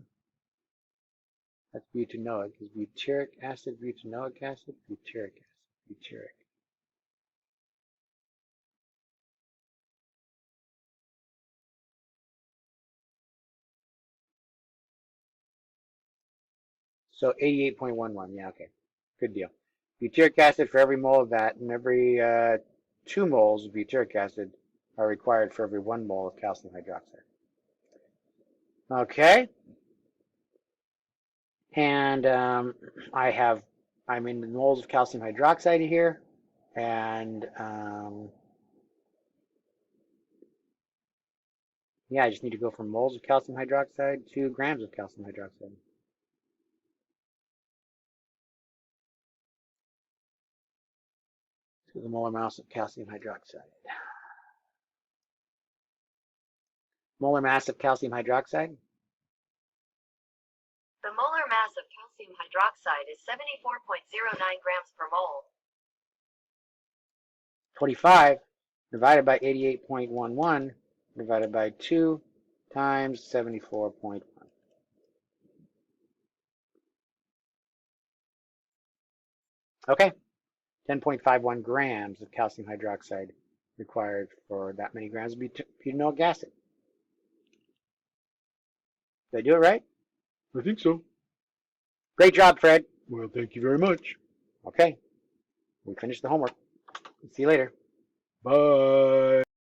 Speaker 1: That's butanoic. Is butyric acid butanoic acid? Butyric acid. Butyric. So 88.11. Yeah, okay. Good deal. Butyric acid for every mole of that, and every 2 moles of butyric acid are required for every 1 mole of calcium hydroxide. Okay. And I'm in the moles of calcium hydroxide here, and yeah, I just need to go from moles of calcium hydroxide to grams of calcium hydroxide. To the molar mass of calcium hydroxide. Molar mass of calcium hydroxide.
Speaker 3: The molar mass of calcium hydroxide is 74.09 grams per mole.
Speaker 1: 25 divided by 88.11 divided by 2 times 74.1. Okay, 10.51 grams of calcium hydroxide required for that many grams of butanoic acid. Did I do it right?
Speaker 2: I think so.
Speaker 1: Great job, Fred.
Speaker 2: Well, thank you very much.
Speaker 1: Okay, we finished the homework. See you later.
Speaker 2: Bye.